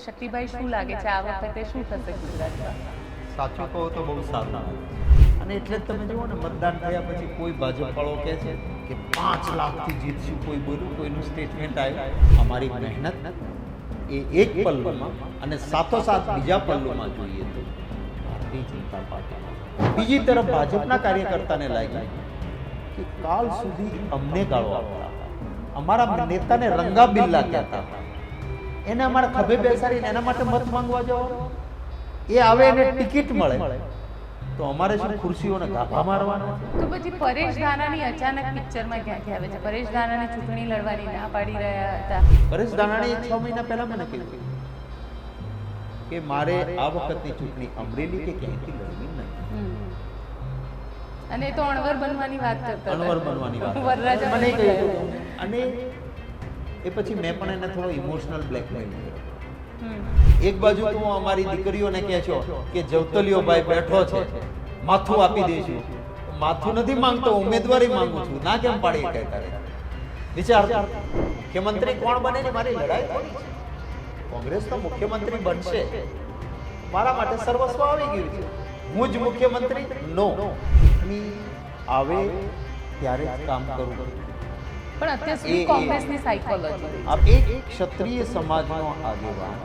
શક્તિભાઈ શું લાગે છે આ વખતે શું થશે ગુજરાતમાં? સાચું કહો તો બહુ સારું લાગે. અને એટલે જ તમે જુઓ ને, મતદાન થયા પછી કોઈ ભાજપવાળો કહે છે કે 5 લાખથી જીતશું, કોઈ બોલ્યું, કોઈનું સ્ટેટમેન્ટ આવ્યું. અમારી મહેનત એ એક પલ્લુમાં અને સાથોસાથ બીજા પલ્લુમાં જોઈએ તો ભારતીય જનતા પાર્ટી. બીજી તરફ ભાજપના કાર્યકર્તાને લાગ્યું કે કાલ સુધી અમને ગાળો આપતા, અમારા નેતાને રંગા બિલ્લા કહેતા, એને અમારા ખભે બેસાડીને એના માટે મત માંગવા જવાનું, એ આવે એને ટિકિટ મળે તો અમારે શું ખુરશીઓને ગાભા મારવાના? તો પછી પરેશ ધાનાણી અચાનક પિક્ચરમાં ક્યાંથી આવે છે? પરેશ ધાનાણી ચૂંટણી લડવાની ના પાડી રહ્યા હતા. પરેશ ધાનાણીએ 6 મહિના પહેલા મને કીધું કે મારે આ વખતની ચૂંટણી અમરેલી કે ક્યાંયથી લડવી નહીં. અને એ તો અણવર બનવાની વાત કરતા હતા. અણવર બનવાની વાત વરરાજા મને બનવાની કહ્યું. અને એ પછી મેં પણ એને થોડો ઇમોશનલ બ્લેકમેલ કર્યો. એક બાજુ તો હું અમારી દીકરીઓને કહે છો કે જવતલિયો ભાઈ બેઠો છે, માથું આપી દઈશું. માથું નથી માંગતો, ઉમેદવારી માંગુ છું. ના કેમ પાડી કહેતા રહે? વિચાર, મુખ્યમંત્રી કોણ બને ને મારી લડાઈ કોની છે? કોંગ્રેસ તો મુખ્યમંત્રી બનશે, મારા માટે સર્વસ્વ આવી ગયું છે. હું જ મુખ્યમંત્રી નો. ચૂંટણી આવે ત્યારે જ કામ કરું. પણ અત્યાર સુધી કોંગ્રેસની સાયકોલોજી આ એક ક્ષત્રિય સમાજનો આગેવાન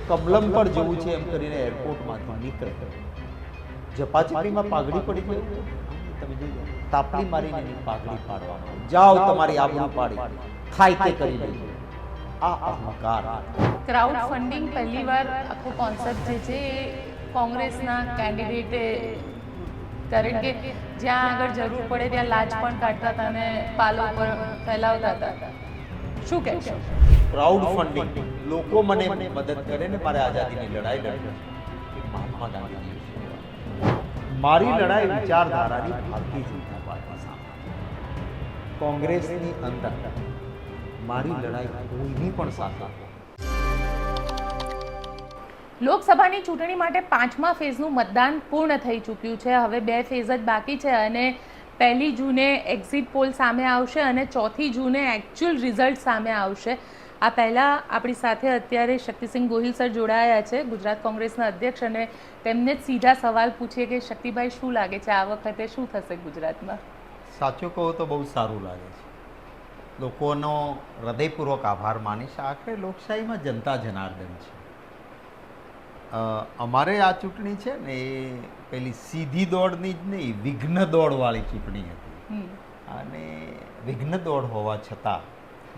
કમલમ પર જવું છે એમ કરીને એરપોર્ટમાંથી નીકળે, ઝપાચપીમાં પાઘડી પડી ગઈ. તમે જોજો, તાપલી મારીને એની પાઘડી પાડવામાં, જાઓ તમારી આબરૂ પાડી, થાય તે કરી લેજો. આ અહંકાર. ક્રાઉડ ફંડિંગ પહેલીવાર આખો કોન્સેપ્ટ જે છે એ કોંગ્રેસના કેન્ડિડેટે, કારણ કે જ્યાં આગળ જરૂર પડે ત્યાં લાજ પણ કાઢતા હતા અને પાલો પર ફેલાવતા હતા. શું કહેશો? ક્રાઉડ ફંડિંગ, લોકો મને મદદ કરે ને મારે આઝાદીની લડાઈ લડવી, એ મહાત્મા ગાંધીજી છે. મારી લડાઈ વિચારધારાની ભારતીય જનતા પાર્ટી સામે, કોંગ્રેસની અંદર. મારી લડાઈ કોઈની પણ સાથે. લોકસભાની ચૂંટણી માટે 5મા ફેઝનું મતદાન પૂર્ણ થઈ ચૂક્યું છે. હવે 2 ફેઝ જ બાકી છે અને 1 જૂને એક્ઝિટ પોલ સામે આવશે અને 4 જૂને એકચ્યુઅલ રિઝલ્ટ સામે આવશે. આ પહેલાં આપણી સાથે અત્યારે શક્તિસિંહ ગોહિલ સર જોડાયા છે, ગુજરાત કોંગ્રેસના અધ્યક્ષ, અને તેમને જ સીધા સવાલ પૂછીએ કે શક્તિભાઈ શું લાગે છે આ વખતે શું થશે ગુજરાતમાં? સાચું કહો તો બહુ સારું લાગે છે. લોકોનો હૃદયપૂર્વક આભાર માનીશ. આખરે લોકશાહીમાં જનતા જનાર્દન છે. અમારે આ ચૂંટણી છે ને એ પેલી સીધી દોડની જ નહીં, વિઘ્ન દોડવાળી ચૂંટણી હતી. અને વિઘ્ન દોડ હોવા છતાં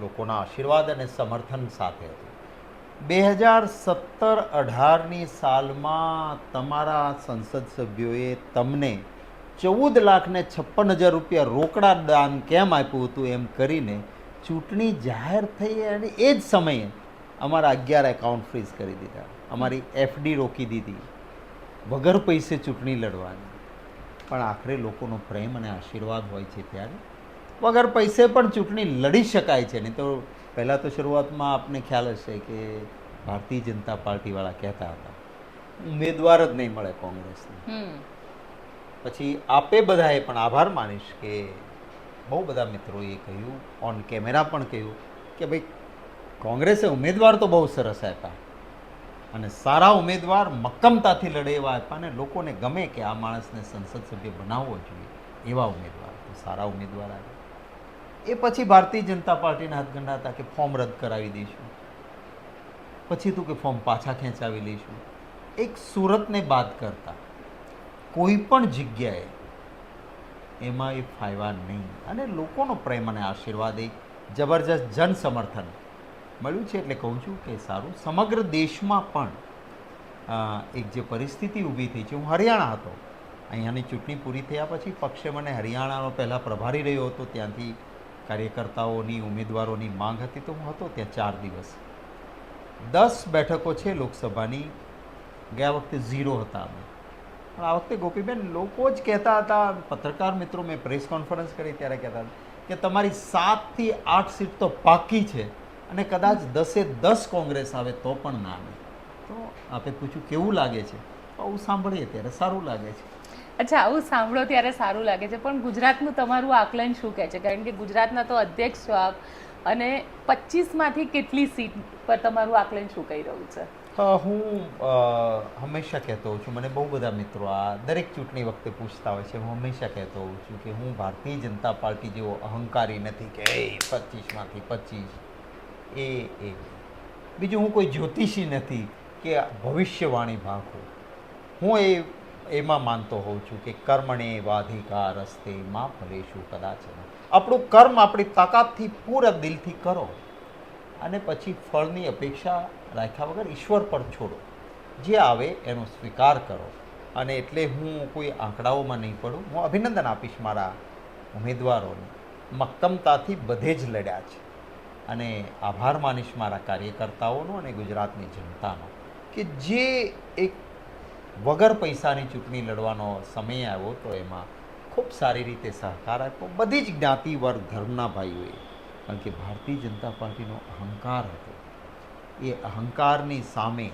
લોકોના આશીર્વાદ અને સમર્થન સાથે હતું. 2017-18ની સાલમાં તમારા સંસદ સભ્યોએ તમને 14,56,000 રૂપિયા રોકડા દાન કેમ આપ્યું હતું એમ કરીને ચૂંટણી જાહેર થઈ અને એ જ સમયે અમારા 11 એકાઉન્ટ ફ્રીઝ કરી દીધા, અમારી એફડી રોકી દીધી, વગર પૈસે ચૂંટણી લડવાની. પણ આખરે લોકોનો પ્રેમ અને આશીર્વાદ હોય છે ત્યારે વગર પૈસે પણ ચૂંટણી લડી શકાય છે. નહીં તો પહેલાં તો શરૂઆતમાં આપને ખ્યાલ હશે કે ભારતીય જનતા પાર્ટીવાળા કહેતા હતા ઉમેદવાર જ નહીં મળે કોંગ્રેસને. પછી આપે બધાએ પણ આભાર માનીશ કે બહુ બધા મિત્રોએ કહ્યું, ઓન કેમેરા પણ કહ્યું કે ભાઈ કોંગ્રેસે ઉમેદવાર તો બહુ સરસ આપ્યા અને સારા ઉમેદવાર મક્કમતાથી લડે એવા આપ્યા અને લોકોને ગમે કે આ માણસને સંસદ સભ્ય બનાવવો જોઈએ એવા ઉમેદવાર, તો સારા ઉમેદવાર આવ્યા. એ પછી ભારતીય જનતા પાર્ટીના હાથગંડા હતા કે ફોર્મ રદ કરાવી દઈશું, પછી તું કે ફોર્મ પાછા ખેંચાવી લઈશું. એક સુરતને બાદ કરતા કોઈ પણ જગ્યાએ એમાં એ ફાયવા નહીં. અને લોકોનો પ્રેમ અને આશીર્વાદ, એક જબરજસ્ત જન સમર્થન મળ્યું છે. એટલે કહું છું કે સારું. સમગ્ર દેશમાં પણ એક જે પરિસ્થિતિ ઊભી થઈ છે, હું હરિયાણા હતો, અહીંયાની ચૂંટણી પૂરી થયા પછી પક્ષે મને હરિયાણાનો પહેલાં પ્રભારી રહ્યો હતો, ત્યાંથી કાર્યકર્તાઓની ઉમેદવારોની માંગ હતી તો હું હતો ત્યાં 4 દિવસ. 10 બેઠકો છે લોકસભાની, ગયા વખતે 0 હતા અમે. પણ આ વખતે ગોપીબેન લોકો જ કહેતા હતા, પત્રકાર મિત્રો, મેં પ્રેસ કોન્ફરન્સ કરી ત્યારે કહેતા હતા કે તમારી 7 થી 8 સીટ તો પાકી છે અને કદાચ 10-10 કોંગ્રેસ આવે તો પણ ના આવે. તો આપે પૂછ્યું કેવું લાગે છે? આવું સાંભળીએ ત્યારે સારું લાગે છે. અચ્છા, આવું સાંભળો ત્યારે સારું લાગે છે, પણ ગુજરાતનું તમારું આકલન શું કહે છે? કારણ કે ગુજરાતના તો અધ્યક્ષ છો આપ, અને 25માંથી કેટલી સીટ પર તમારું આકલન શું કહી રહ્યું છે? હું હંમેશા કહેતો હોઉં છું, મને બહુ બધા મિત્રો આ દરેક ચૂંટણી વખતે પૂછતા હોય છે. હું હંમેશા કહેતો હોઉં છું કે હું ભારતીય જનતા પાર્ટી જેવો અહંકારી નથી કે એ 25માંથી 25 એ બીજું હું કોઈ જ્યોતિષી નથી કે ભવિષ્યવાણી ભાંખું. હું એમાં માનતો હોઉં છું કે કર્મણે વાધિકાર અસ્તે માં ફલેશુ કદાચ. આપણું કર્મ આપણી તાકાતથી પૂરા દિલથી કરો અને પછી ફળની અપેક્ષા રાખ્યા વગર ઈશ્વર પર છોડો. જે આવે એનો સ્વીકાર કરો. અને એટલે હું કોઈ આંકડાઓમાં નહીં પડું. હું અભિનંદન આપીશ મારા ઉમેદવારોને. મક્કમતાથી બધે જ લડ્યા છે અને આભાર માનીશ મારા કાર્યકર્તાઓનો અને ગુજરાતની જનતાનો કે જે એક વગર પૈસાની ચૂંટણી લડવાનો સમય આવ્યો તો એમાં ખૂબ સારી રીતે સહકાર આપ્યો બધી જ જ્ઞાતિ વર્ગ ધર્મના ભાઈઓએ. કારણ કે ભારતીય જનતા પાર્ટીનો અહંકાર હતો. એ અહંકારની સામે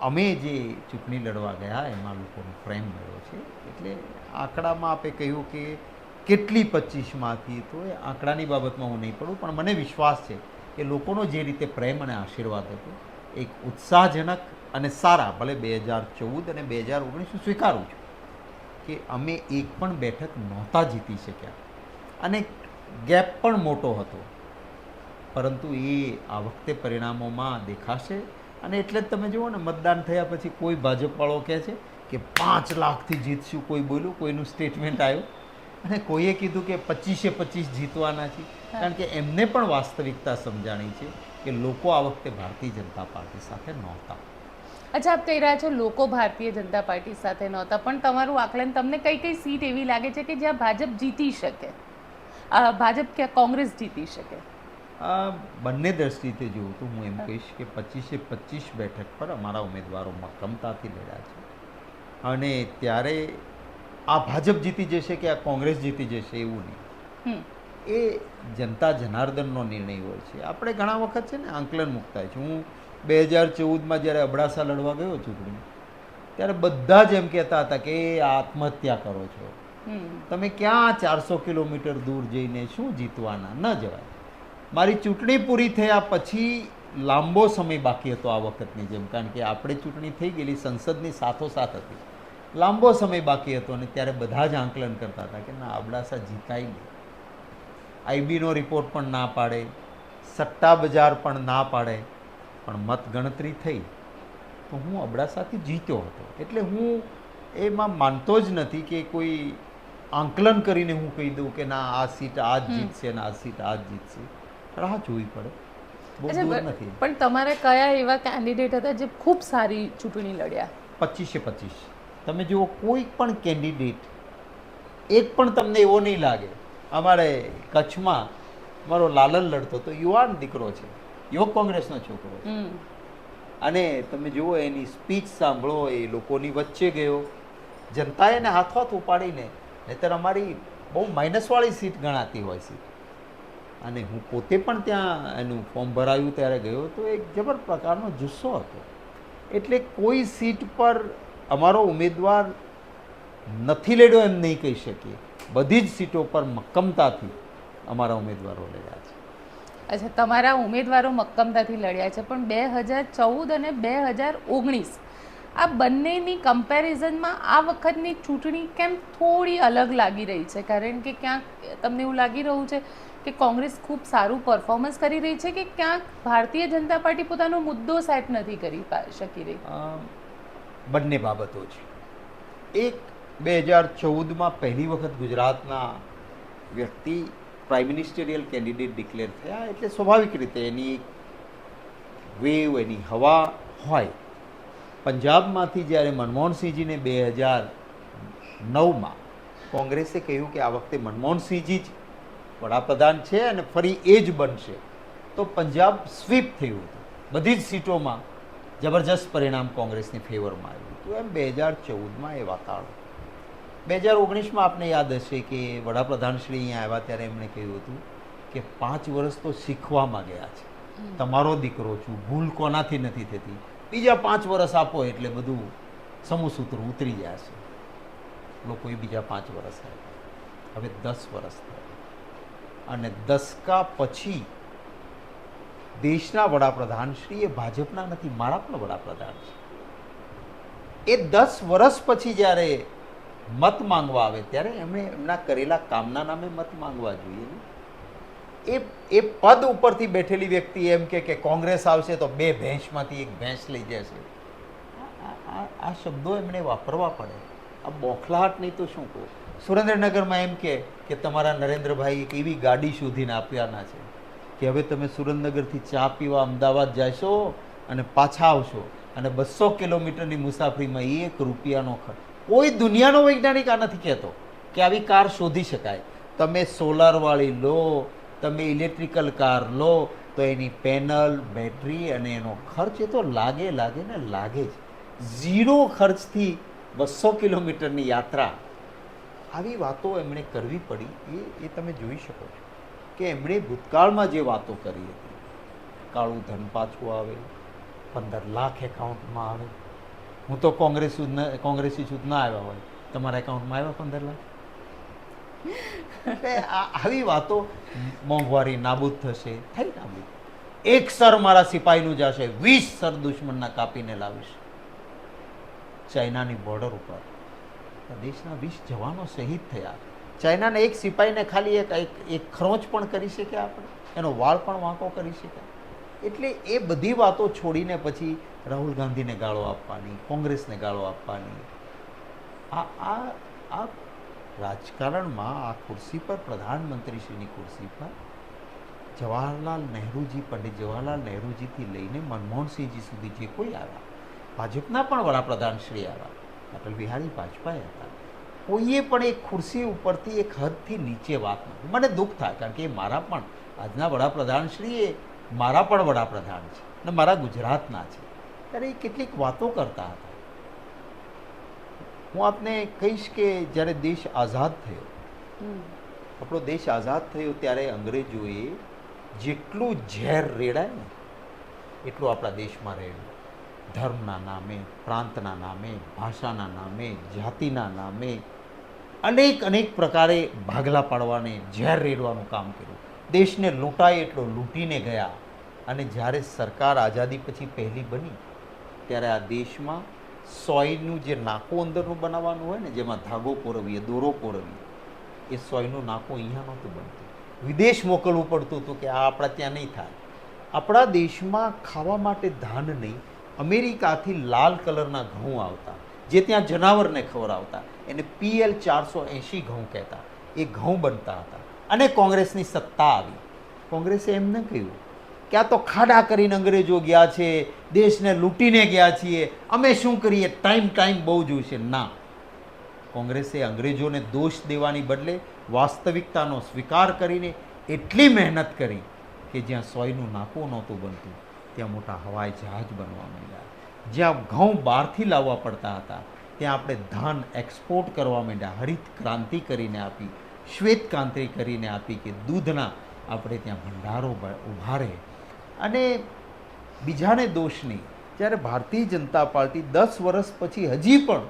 અમે જે ચૂંટણી લડવા ગયા એમાં લોકોનો પ્રેમ મળ્યો છે. એટલે આંકડામાં આપે કહ્યું કે કેટલી 25માંથી, તો એ આંકડાની બાબતમાં હું નહીં પડું, પણ મને વિશ્વાસ છે કે લોકોનો જે રીતે પ્રેમ અને આશીર્વાદ હતો એક ઉત્સાહજનક અને સારા, ભલે 2014 અને 2019 હું સ્વીકારું છું કે અમે એક પણ બેઠક નહોતા જીતી શક્યા અને ગેપ પણ મોટો હતો, પરંતુ એ આ વખતે પરિણામોમાં દેખાશે. અને એટલે જ તમે જુઓ ને, મતદાન થયા પછી કોઈ ભાજપવાળો કહે છે કે 5 લાખથી જીતશું, કોઈ બોલ્યું, કોઈનું સ્ટેટમેન્ટ આવ્યું અને કોઈએ કીધું કે 25-25 જીતવાના છે. કારણ કે એમને પણ વાસ્તવિકતા સમજાણી છે કે લોકો આ વખતે ભારતીય જનતા પાર્ટી સાથે નહોતા. અચ્છા, આપ કહી રહ્યા છો લોકો ભારતીય જનતા પાર્ટી સાથે નહોતા, પણ તમારું આકલન તમને કઈ કઈ સીટ એવી લાગે છે કે જ્યાં ભાજપ જીતી શકે, ભાજપ કે કોંગ્રેસ જીતી શકે? બંને દ્રષ્ટિથી જોઉં તો હું એમ કહીશ કે 25-25 બેઠક પર અમારા ઉમેદવારો મક્કમતાથી લડ્યા છે. અને ત્યારે આ ભાજપ જીતી જશે કે આ કોંગ્રેસ જીતી જશે એવું નહીં, એ જનતા જનાર્દનનો નિર્ણય હોય છે. આપણે ઘણા વખત છે ને આંકલન મૂકતા છે. હું 2014માં જ્યારે અબડાસા લડવા ગયો ચૂંટણી, ત્યારે બધા જ એમ કહેતા હતા કે આત્મહત્યા કરો છો, તમે ક્યાં 400 કિલોમીટર દૂર જઈને શું જીતવાના, ન જવાય. મારી ચૂંટણી પૂરી થયા પછી લાંબો સમય બાકી હતો આ વખતની જેમ, કારણ કે આપણે ચૂંટણી થઈ ગયેલી સંસદની સાથોસાથ હતી, લાંબો સમય બાકી હતો અને ત્યારે બધા જ આંકલન કરતા હતા કે ના, અબડાસા જીતાય નહીં. આઈબીનો રિપોર્ટ પણ ના પાડે, સટ્ટા બજાર પણ ના પાડે, પણ મતગણતરી થઈ તો હું અબડાસાથી જીત્યો હતો. એટલે હું એમાં માનતો જ નથી કે કોઈ આંકલન કરીને હું કહી દઉં કે ના, આ સીટ આ જ જીતશે ને આ સીટ આ જ જીતશે. રાહ જોવી પડે, બહુ દૂર નથી. પણ તમારે કયા એવા કેન્ડિડેટ હતા જે ખૂબ સારી ચૂંટણી લડ્યા? 25-25 તમે જુઓ, કોઈ પણ કેન્ડિડેટ એક પણ તમને એવો નહીં લાગે. અમારે કચ્છમાં મારો લાલન લડતો તો યુવાન દીકરો છે, યુવક કોંગ્રેસનો છોકરો છે, અને તમે જુઓ એની સ્પીચ સાંભળો, એ લોકોની વચ્ચે ગયો, જનતાએ એને હાથોહાથ ઉપાડીને, નહીંતર અમારી બહુ માઇનસવાળી સીટ ગણાતી હોય છે. અને હું પોતે પણ ત્યાં એનું ફોર્મ ભરાયું ત્યારે ગયો તો એક જબર પ્રકારનો જુસ્સો હતો. એટલે કોઈ સીટ પર અમારો ઉમેદવાર નથી લડ્યો એમ નહીં કહી શકીએ. બધી જ સીટો પર મક્કમતાથી અમારા ઉમેદવારો લડ્યા છે. અચ્છા, તમારા ઉમેદવારો મક્કમતાથી લડ્યા છે, પણ 2014 અને 2019 આ બંનેની કમ્પેરિઝનમાં આ વખતની ચૂંટણી કેમ થોડી અલગ લાગી રહી છે? કારણ કે ક્યાંક તમને એવું લાગી રહ્યું છે કે કોંગ્રેસ ખૂબ સારું પરફોર્મન્સ કરી રહી છે કે ક્યાંક ભારતીય જનતા પાર્ટી પોતાનો મુદ્દો સેટ નથી કરી શકી રહી? બંને બાબતો છે. એક, 2014માં પહેલી વખત ગુજરાતના વ્યક્તિ પ્રાઇમ મિનિસ્ટરિયલ કેન્ડિડેટ ડિક્લેર થયા, એટલે સ્વાભાવિક રીતે એની વેવ, એની હવા હોય. પંજાબમાંથી જ્યારે મનમોહનસિંહજીને 2009માં કોંગ્રેસે કહ્યું કે આ વખતે મનમોહનસિંહજી જ વડાપ્રધાન છે અને ફરી એ જ બનશે, તો પંજાબ સ્વીપ થયું હતું. બધી જ સીટોમાં જબરજસ્ત પરિણામ કોંગ્રેસની ફેવરમાં આવ્યું હતું. એમ 2014માં એ વાતાવરણ. 2019માં આપને યાદ હશે કે વડાપ્રધાન શ્રી અહીંયા આવ્યા ત્યારે એમણે કહ્યું હતું કે 5 વર્ષ તો શીખવામાં ગયા છે, તમારો દીકરો છું, ભૂલ કોનાથી નથી થતી, બીજા 5 વર્ષ આપો એટલે બધું સમૂહસૂત્ર ઉતરી જશે. લોકોએ બીજા 5 વર્ષ આપ્યા, હવે 10 વર્ષ થયા. અને દસકા પછી દેશના વડાપ્રધાન શ્રી એ ભાજપના નથી, મારા પણ વડાપ્રધાન છે. એ 10 વર્ષ પછી જ્યારે મત માંગવા આવે ત્યારે એમણે એમના કરેલા કામના નામે મત માંગવા જોઈએ ને. એ પદ ઉપરથી બેઠેલી વ્યક્તિ એમ કે કોંગ્રેસ આવશે તો 2 ભેંસમાંથી 1 ભેંસ લઈ જશે. આ શબ્દો એમણે વાપરવા પડે. આ બોખલાહટ નહીં તો શું કહું. સુરેન્દ્રનગરમાં એમ કે તમારા નરેન્દ્રભાઈ એક એવી ગાડી શોધીને આપ્યાના છે કે હવે તમે સુરેન્દ્રનગરથી ચા પીવા અમદાવાદ જશો અને પાછા આવશો અને 200 કિલોમીટરની મુસાફરીમાં 1 રૂપિયાનો ખર્ચ. કોઈ દુનિયાનો વૈજ્ઞાનિક આ નથી કહેતો કે આવી કાર શોધી શકાય. તમે સોલારવાળી લો, તમે ઇલેક્ટ્રિકલ કાર લો તો એની પેનલ, બેટરી અને એનો ખર્ચ એ તો લાગે ને લાગે જ. 0 ખર્ચથી 200 કિલોમીટરની યાત્રા. આવી વાતો એમણે કરવી પડી એ તમે જોઈ શકો છો કે એમણે ભૂતકાળમાં જે વાતો કરી હતી, કાળું ધન પાછું આવે, 15 લાખ એકાઉન્ટમાં આવે. હું તો કોંગ્રેસી છું ના આવ્યા હોય, તમારા એકાઉન્ટમાં આવ્યા 15 લાખ? આવી વાતો. મોંઘવારી નાબૂદ થશે, થઈ નાબૂદ. 1 સર મારા સિપાહીનું જશે, 20 સર દુશ્મનના કાપીને લાવીશ. ચાઇનાની બોર્ડર ઉપર દેશના 20 જવાનો શહીદ થયા. ચાઇનાના એક સિપાહીને ખાલી એક ખરોચ પણ કરી શકે આપણે, એનો વાળ પણ વાંકો કરી શકાય. એટલે એ બધી વાતો છોડીને પછી રાહુલ ગાંધીને ગાળો આપવાની, કોંગ્રેસને ગાળો આપવાની, આ રાજકારણમાં આ ખુરશી પર, પ્રધાનમંત્રીશ્રીની ખુરશી પર જવાહરલાલ નહેરુજી, પંડિત જવાહરલાલ નહેરુજીથી લઈને મનમોહનસિંહજી સુધી જે કોઈ આવ્યા, ભાજપના પણ વડાપ્રધાન શ્રી આવ્યા, અટલ બિહારી વાજપેયી હતા, કોઈએ પણ એક ખુરશી ઉપરથી એક હદથી નીચે વાત નથી. મને દુઃખ થાય કારણ કે મારા પણ આજના વડાપ્રધાન શ્રી એ મારા પણ વડાપ્રધાન છે અને મારા ગુજરાતના છે. ત્યારે એ કેટલીક વાતો કરતા હતા. હું આપને કહીશ કે જ્યારે દેશ આઝાદ થયો, આપણો દેશ આઝાદ થયો ત્યારે અંગ્રેજોએ જેટલું ઝેર રેડાય ને એટલું આપણા દેશમાં રેડ્યું. ધર્મના નામે, પ્રાંતના નામે, ભાષાના નામે, જાતિના નામે અનેક પ્રકારે ભાગલા પાડવાને, ઝેર રેડવાનું કામ કર્યું. દેશને લૂંટાય એટલો લૂંટીને ગયા. અને જ્યારે સરકાર આઝાદી પછી પહેલી બની ત્યારે આ દેશમાં સોયનું જે નાકું અંદરનું બનાવવાનું હોય ને, જેમાં ધાગો પોરવીએ, દોરો પોરવીએ, એ સોયનું નાકું અહીંયા નહોતું બનતું, વિદેશ મોકલવું પડતું હતું કે આ આપણા ત્યાં નહીં થાય. આપણા દેશમાં ખાવા માટે ધાન નહીં, અમેરિકાથી લાલ કલરના ઘઉં આવતા, જે ત્યાં જનાવરને ખવડાવતા, એને PL 480 ઘઉં કહેતા. એ ઘઉં બનતા હતા. અને કોંગ્રેસની સત્તા આવી. કોંગ્રેસે એમ ન કહ્યું કે આ તો ખાડા કરીને અંગ્રેજો ગયા છે, દેશને લૂંટીને ગયા છીએ, અમે શું કરીએ, ટાઈમ બહુ જોઈશે. ના, કોંગ્રેસે અંગ્રેજોને દોષ દેવાની બદલે વાસ્તવિકતાનો સ્વીકાર કરીને એટલી મહેનત કરી કે જ્યાં સોયનું નાકું નહોતું બનતું ત્યાં મોટા હવાઈ જહાજ બનવા માંડ્યા. જ્યાં ઘઉં બહારથી લાવવા પડતા હતા ત્યાં આપણે ધાન એક્સપોર્ટ કરવા માંડ્યા. હરિત ક્રાંતિ કરીને આપી, શ્વેત ક્રાંતિ કરીને આપી કે દૂધના આપણે ત્યાં ભંડારો ઊભા રહે. અને બીજાને દોષ નહીં. જ્યારે ભારતીય જનતા પાર્ટી 10 વર્ષ પછી હજી પણ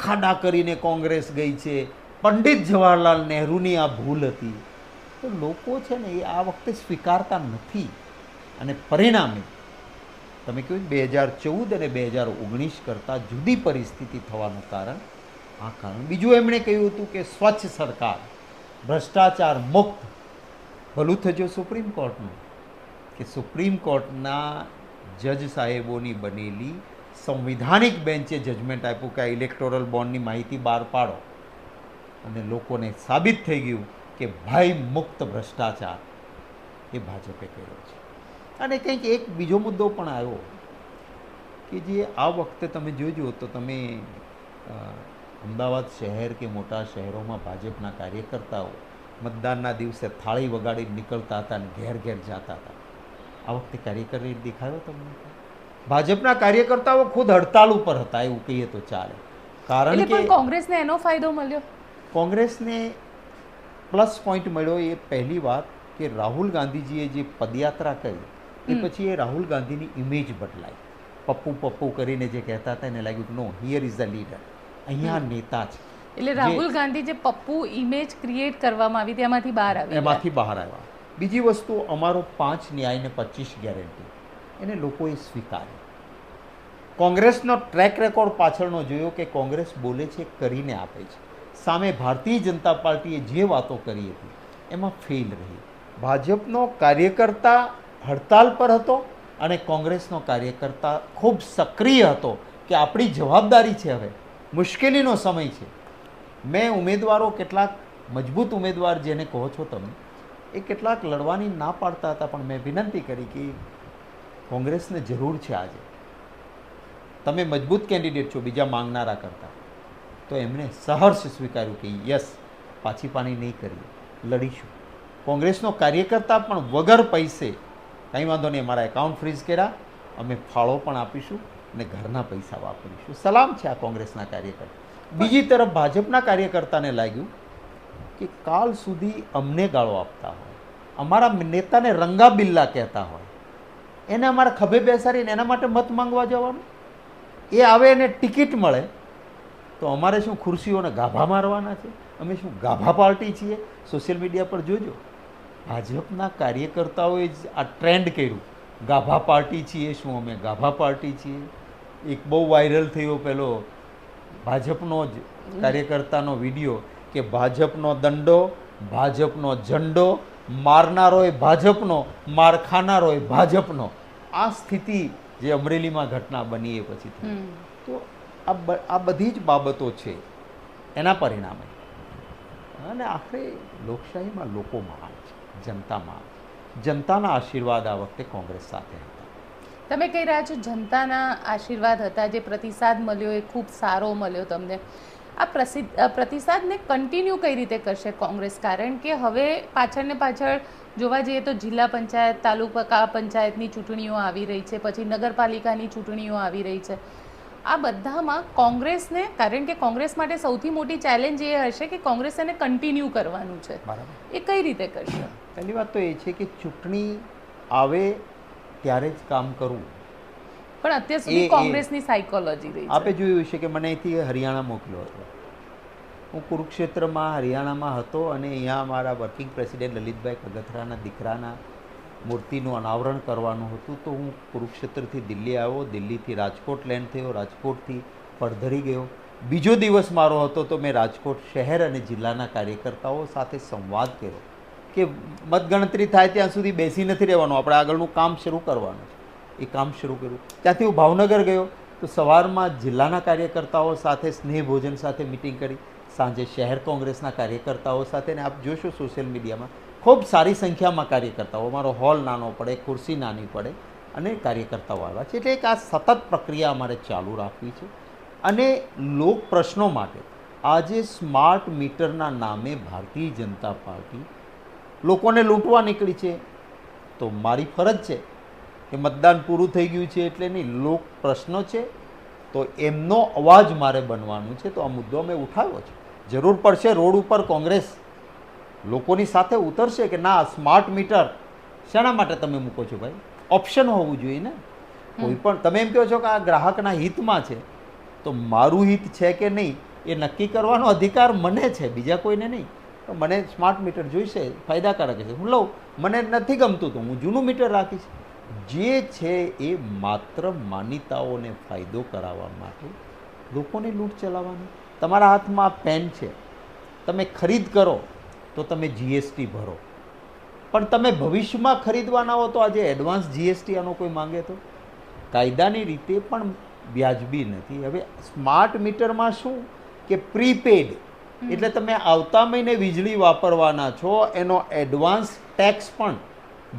ખાડા કરીને કોંગ્રેસ ગઈ છે, પંડિત જવાહરલાલ નહેરુની આ ભૂલ હતી, તો લોકો છે ને એ આ વખતે સ્વીકારતા નથી. અને પરિણામે તમે કહ્યું 2014 અને 2019 કરતાં જુદી પરિસ્થિતિ થવાનું કારણ આ કારણ. બીજું એમણે કહ્યું હતું કે સ્વચ્છ સરકાર, ભ્રષ્ટાચાર મુક્ત. ભલું થજો સુપ્રીમ કોર્ટનું કે સુપ્રીમ કોર્ટના જજ સાહેબોની બનેલી સંવિધાનિક બેન્ચે જજમેન્ટ આપ્યું કે આ ઇલેક્ટોરલ બોન્ડની માહિતી બહાર પાડો. અને લોકોને સાબિત થઈ ગયું કે ભય મુક્ત ભ્રષ્ટાચાર એ ભાજપે કર્યો છે. અને કંઈક એક બીજો મુદ્દો પણ આવ્યો કે જે આ વખતે તમે જોજો તો તમે અમદાવાદ શહેર કે મોટા શહેરોમાં ભાજપના કાર્યકર્તાઓ મતદાનના દિવસે થાળી વગાડી નીકળતા હતા અને ઘેર ઘેર જતા હતા. આ વખતે કાર્યકરી દેખાયો તમને? ભાજપના કાર્યકર્તાઓ ખુદ હડતાલ ઉપર હતા એવું કહીએ તો ચાલે. કારણ કે કોંગ્રેસને એનો ફાયદો મળ્યો. કોંગ્રેસને પ્લસ પોઈન્ટ મળ્યો એ પહેલી વાત કે રાહુલ ગાંધીજીએ જે પદયાત્રા કરી એ પછી એ રાહુલ ગાંધીની ઇમેજ બદલાઈ. પપ્પુ કરીને જે કહેતા હતા એને લાગ્યું નો, હિયર ઇઝ ધ લીડર, અહીંયા નેતા છે. એટલે રાહુલ ગાંધી જે પપ્પુ ઇમેજ ક્રિએટ કરવામાં આવી એમાંથી બહાર આવ્યા. બીજી વસ્તુ, અમારો 5 ન્યાય ને 25 ગેરંટી એને લોકોએ સ્વીકારી. કોંગ્રેસનો ટ્રેક રેકોર્ડ પાછળનો જોયો કે કોંગ્રેસ બોલે છે કરીને આપે છે. સામે ભારતીય જનતા પાર્ટીએ જે વાતો કરી હતી એમાં ફેલ રહી. ભાજપનો કાર્યકર્તા હડતાલ પર હતો અને કોંગ્રેસનો કાર્યકર્તા ખૂબ સક્રિય હતો કે આપણી જવાબદારી છે, હવે મુશ્કેલીનો સમય છે. મેં ઉમેદવારો, કેટલાક મજબૂત ઉમેદવાર જેને કહો છો તમે, એ કેટલાક લડવાની ના પાડતા હતા, પણ મેં વિનંતી કરી કે કોંગ્રેસને જરૂર છે આજે, તમે મજબૂત કેન્ડિડેટ છો બીજા માંગનારા કરતાં. તો એમણે સહર્ષ સ્વીકાર્યું કે યસ, પાછી પાણી નહીં કરીએ, લડીશું. કોંગ્રેસનો કાર્યકર્તા પણ વગર પૈસે, કંઈ વાંધો નહીં, અમારા એકાઉન્ટ ફ્રીઝ કર્યા, અમે ફાળો પણ આપીશું અને ઘરના પૈસા વાપરીશું. સલામ છે આ કોંગ્રેસના કાર્યકર્તા. બીજી તરફ ભાજપના કાર્યકર્તાને લાગ્યું કે કાલ સુધી અમને ગાળો આપતા હોય, અમારા નેતાને રંગા બિલ્લા કહેતા હોય, એને અમારા ખભે બેસાડીને એના માટે મત માંગવા જવાનું, એ આવે એને ટિકિટ મળે તો અમારે શું ખુરશીઓને ગાભા મારવાના છે? અમે શું ગાભા પાર્ટી છીએ? સોશિયલ મીડિયા પર જોજો, ભાજપના કાર્યકર્તાઓએ જ આ ટ્રેન્ડ કર્યું, ગાભા પાર્ટી છીએ. શું અમે ગાભા પાર્ટી છીએ? એક બહુ વાયરલ થયો પેલો ભાજપનો જ કાર્યકર્તાનો વિડીયો કે ભાજપનો દંડો, ભાજપનો ઝંડો, મારનારોય ભાજપનો, માર ખાનારોય ભાજપનો. આ સ્થિતિ જે અમરેલીમાં ઘટના બની એ પછી થઈ. તો આ બધી જ બાબતો છે એના પરિણામે. અને આખરે લોકશાહીમાં લોકોમાં આવે છે, જનતામાં આવે છે. જનતાના આશીર્વાદ આ વખતે કોંગ્રેસ સાથે હતા. તમે કહી રહ્યા છો જનતાના આશીર્વાદ હતા, જે પ્રતિસાદ મળ્યો એ ખૂબ સારો મળ્યો તમને. આ પ્રતિસાદને કન્ટિન્યુ કઈ રીતે કરશે કોંગ્રેસ? કારણ કે હવે પાછળ ને પાછળ જોવા જઈએ તો જિલ્લા પંચાયત, તાલુકા પંચાયતની ચૂંટણીઓ આવી રહી છે, પછી નગરપાલિકાની ચૂંટણીઓ આવી રહી છે. આ બધામાં કોંગ્રેસને, કારણ કે કોંગ્રેસ માટે સૌથી મોટી ચેલેન્જ એ હશે કે કોંગ્રેસ એને કન્ટિન્યુ કરવાનું છે, એ કઈ રીતે કરશે? પહેલી વાત તો એ છે કે ચૂંટણી આવે ત્યારે જ કામ કરવું. પણ અત્યાર સુધી કોંગ્રેસની સાયકોલોજી રહી છે. આપે જોયું છે કે મને અહીંથી હરિયાણા મોકલ્યો હતો. હું કુરુક્ષેત્રમાં હરિયાણામાં હતો અને અહીંયા મારા વર્કિંગ પ્રેસિડેન્ટ લલિતભાઈ કગથરાના દીકરાના મૂર્તિનું અનાવરણ કરવાનું હતું. તો હું કુરુક્ષેત્રથી દિલ્હી આવ્યો, દિલ્હીથી રાજકોટ લેન્ડ થયો, રાજકોટથી પડધરી ગયો. બીજો દિવસ મારો હતો તો મેં રાજકોટ શહેર અને જિલ્લાના કાર્યકર્તાઓ સાથે સંવાદ કર્યો કે મતગણતરી થાય ત્યાં સુધી બેસી નથી રહેવાનું, આપણે આગળનું કામ શરૂ કરવાનું છે. એ કામ શરૂ કર્યું. ત્યાંથી હું ભાવનગર ગયો તો સવારમાં જિલ્લાના કાર્યકર્તાઓ સાથે સ્નેહ ભોજન સાથે મિટિંગ કરી, સાંજે શહેર કોંગ્રેસના કાર્યકર્તાઓ સાથે. ને આપ જોશો સોશિયલ મીડિયામાં ખૂબ સારી સંખ્યામાં કાર્યકર્તાઓ, અમારો હોલ નાનો પડે, ખુરશી નાની પડે અને કાર્યકર્તાઓ આવ્યા છે. એટલે એક આ સતત પ્રક્રિયા અમારે ચાલુ રાખવી છે. અને લોક પ્રશ્નો માટે આજે સ્માર્ટ મીટરના નામે ભારતીય જનતા પાર્ટી લોકોને લૂંટવા નીકળી છે. તો મારી ફરજ છે કે મતદાન પૂરું થઈ ગયું છે એટલે નહીં, લોક પ્રશ્નો છે તો એમનો અવાજ મારે બનવાનું છે. તો આ મુદ્દો મેં ઉઠાવ્યો છે. જરૂર પડશે રોડ ઉપર કોંગ્રેસ લોકોની સાથે ઉતરશે કે ના, સ્માર્ટ મીટર શાના માટે તમે મૂકો છો ભાઈ? ઓપ્શન હોવું જોઈએ ને. કોઈ પણ તમે એમ કહો છો કે આ ગ્રાહકના હિતમાં છે, તો મારું હિત છે કે નહીં એ નક્કી કરવાનો અધિકાર મને છે, બીજા કોઈને નહીં. તો મને સ્માર્ટ મીટર જોઈશે, ફાયદાકારક છે, હું લઉં. મને નથી ગમતું તો હું જૂનું મીટર રાખીશ. જે છે એ માત્ર માન્યતાઓને ફાયદો કરાવવા માટે લોકોને લૂંટ ચલાવવાની. તમારા હાથમાં પેન છે, તમે ખરીદ કરો તો તમે જીએસટી ભરો, પણ તમે ભવિષ્યમાં ખરીદવાના હો તો આજે એડવાન્સ જીએસટી આનો કોઈ માંગે તો કાયદાની રીતે પણ વ્યાજબી નથી. હવે સ્માર્ટ મીટરમાં શું કે પ્રીપેડ, એટલે તમે આવતા મહિને વીજળી વાપરવાના છો, એનો એડવાન્સ ટેક્સ પણ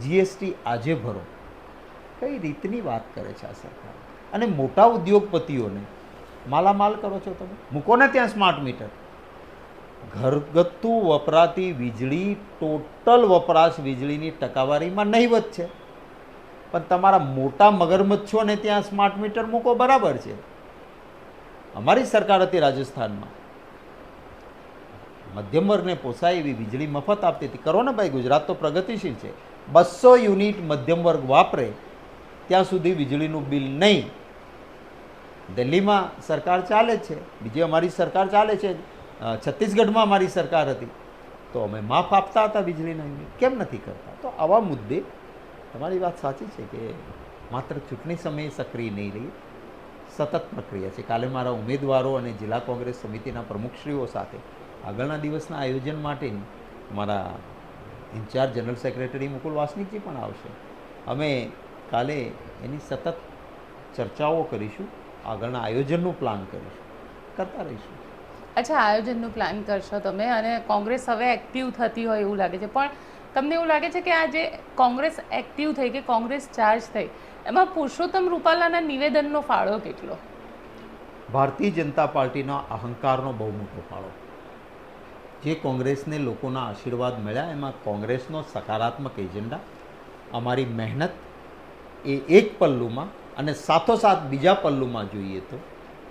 જીએસટી આજે ભરો. કઈ રીતની વાત કરે છે આ સરકાર? અને મોટા ઉદ્યોગપતિઓને માલામાલ કરો છો તમે. મૂકો ને ત્યાં સ્માર્ટ મીટર. ઘરગથ્થુ વપરાતી વીજળી, ટોટલ વપરાશ વીજળીની ટકાવારીમાં નહીવત છે, પણ તમારા મોટા મગરમચ્છોને ત્યાં સ્માર્ટ મીટર મૂકો, બરાબર છે. અમારી સરકાર હતી રાજસ્થાનમાં, મધ્યમ વર્ગને પોસાય એવી વીજળી મફત આપતી હતી. કરો ને ભાઈ, ગુજરાત તો પ્રગતિશીલ છે. 200 યુનિટ મધ્યમ વર્ગ વાપરે ત્યાં સુધી વીજળીનું બિલ નહીં. દિલ્હીમાં સરકાર ચાલે છે, બીજી અમારી સરકાર ચાલે છે, છત્તીસગઢમાં અમારી સરકાર હતી. તો અમે માફ આપતા હતા વીજળીના યુનિટ, કેમ નથી કરતા? તો આવા મુદ્દે તમારી વાત સાચી છે કે માત્ર ચૂંટણી સમયે સક્રિય નહીં રહી, સતત પ્રક્રિયા છે. કાલે મારા ઉમેદવારો અને જિલ્લા કોંગ્રેસ સમિતિના પ્રમુખશ્રીઓ સાથે આગળના દિવસના આયોજન માટેની મારા ઇન્ચાર્જ જનરલ સેક્રેટરી મુકુલ વાસનિકજી પણ આવશે. અમે કાલે એની સતત ચર્ચાઓ કરીશું, આગળના આયોજનનું પ્લાન કરીશું, કરતા રહીશું. અચ્છા, આયોજનનું પ્લાન કરશો તમે, અને કોંગ્રેસ હવે એક્ટિવ થતી હોય એવું લાગે છે, પણ તમને એવું લાગે છે કે આ જે કોંગ્રેસ એક્ટિવ થઈ કે કોંગ્રેસ ચાર્જ થઈ, એમાં પુરુષોત્તમ રૂપાલાના નિવેદનનો ફાળો કેટલો? ભારતીય જનતા પાર્ટીના અહંકારનો બહુ મોટો ફાળો. જે કોંગ્રેસને લોકોના આશીર્વાદ મળ્યા એમાં કોંગ્રેસનો સકારાત્મક એજન્ડા, અમારી મહેનત એ એક પલ્લુમાં, અને સાથોસાથ બીજા પલ્લુમાં જોઈએ તો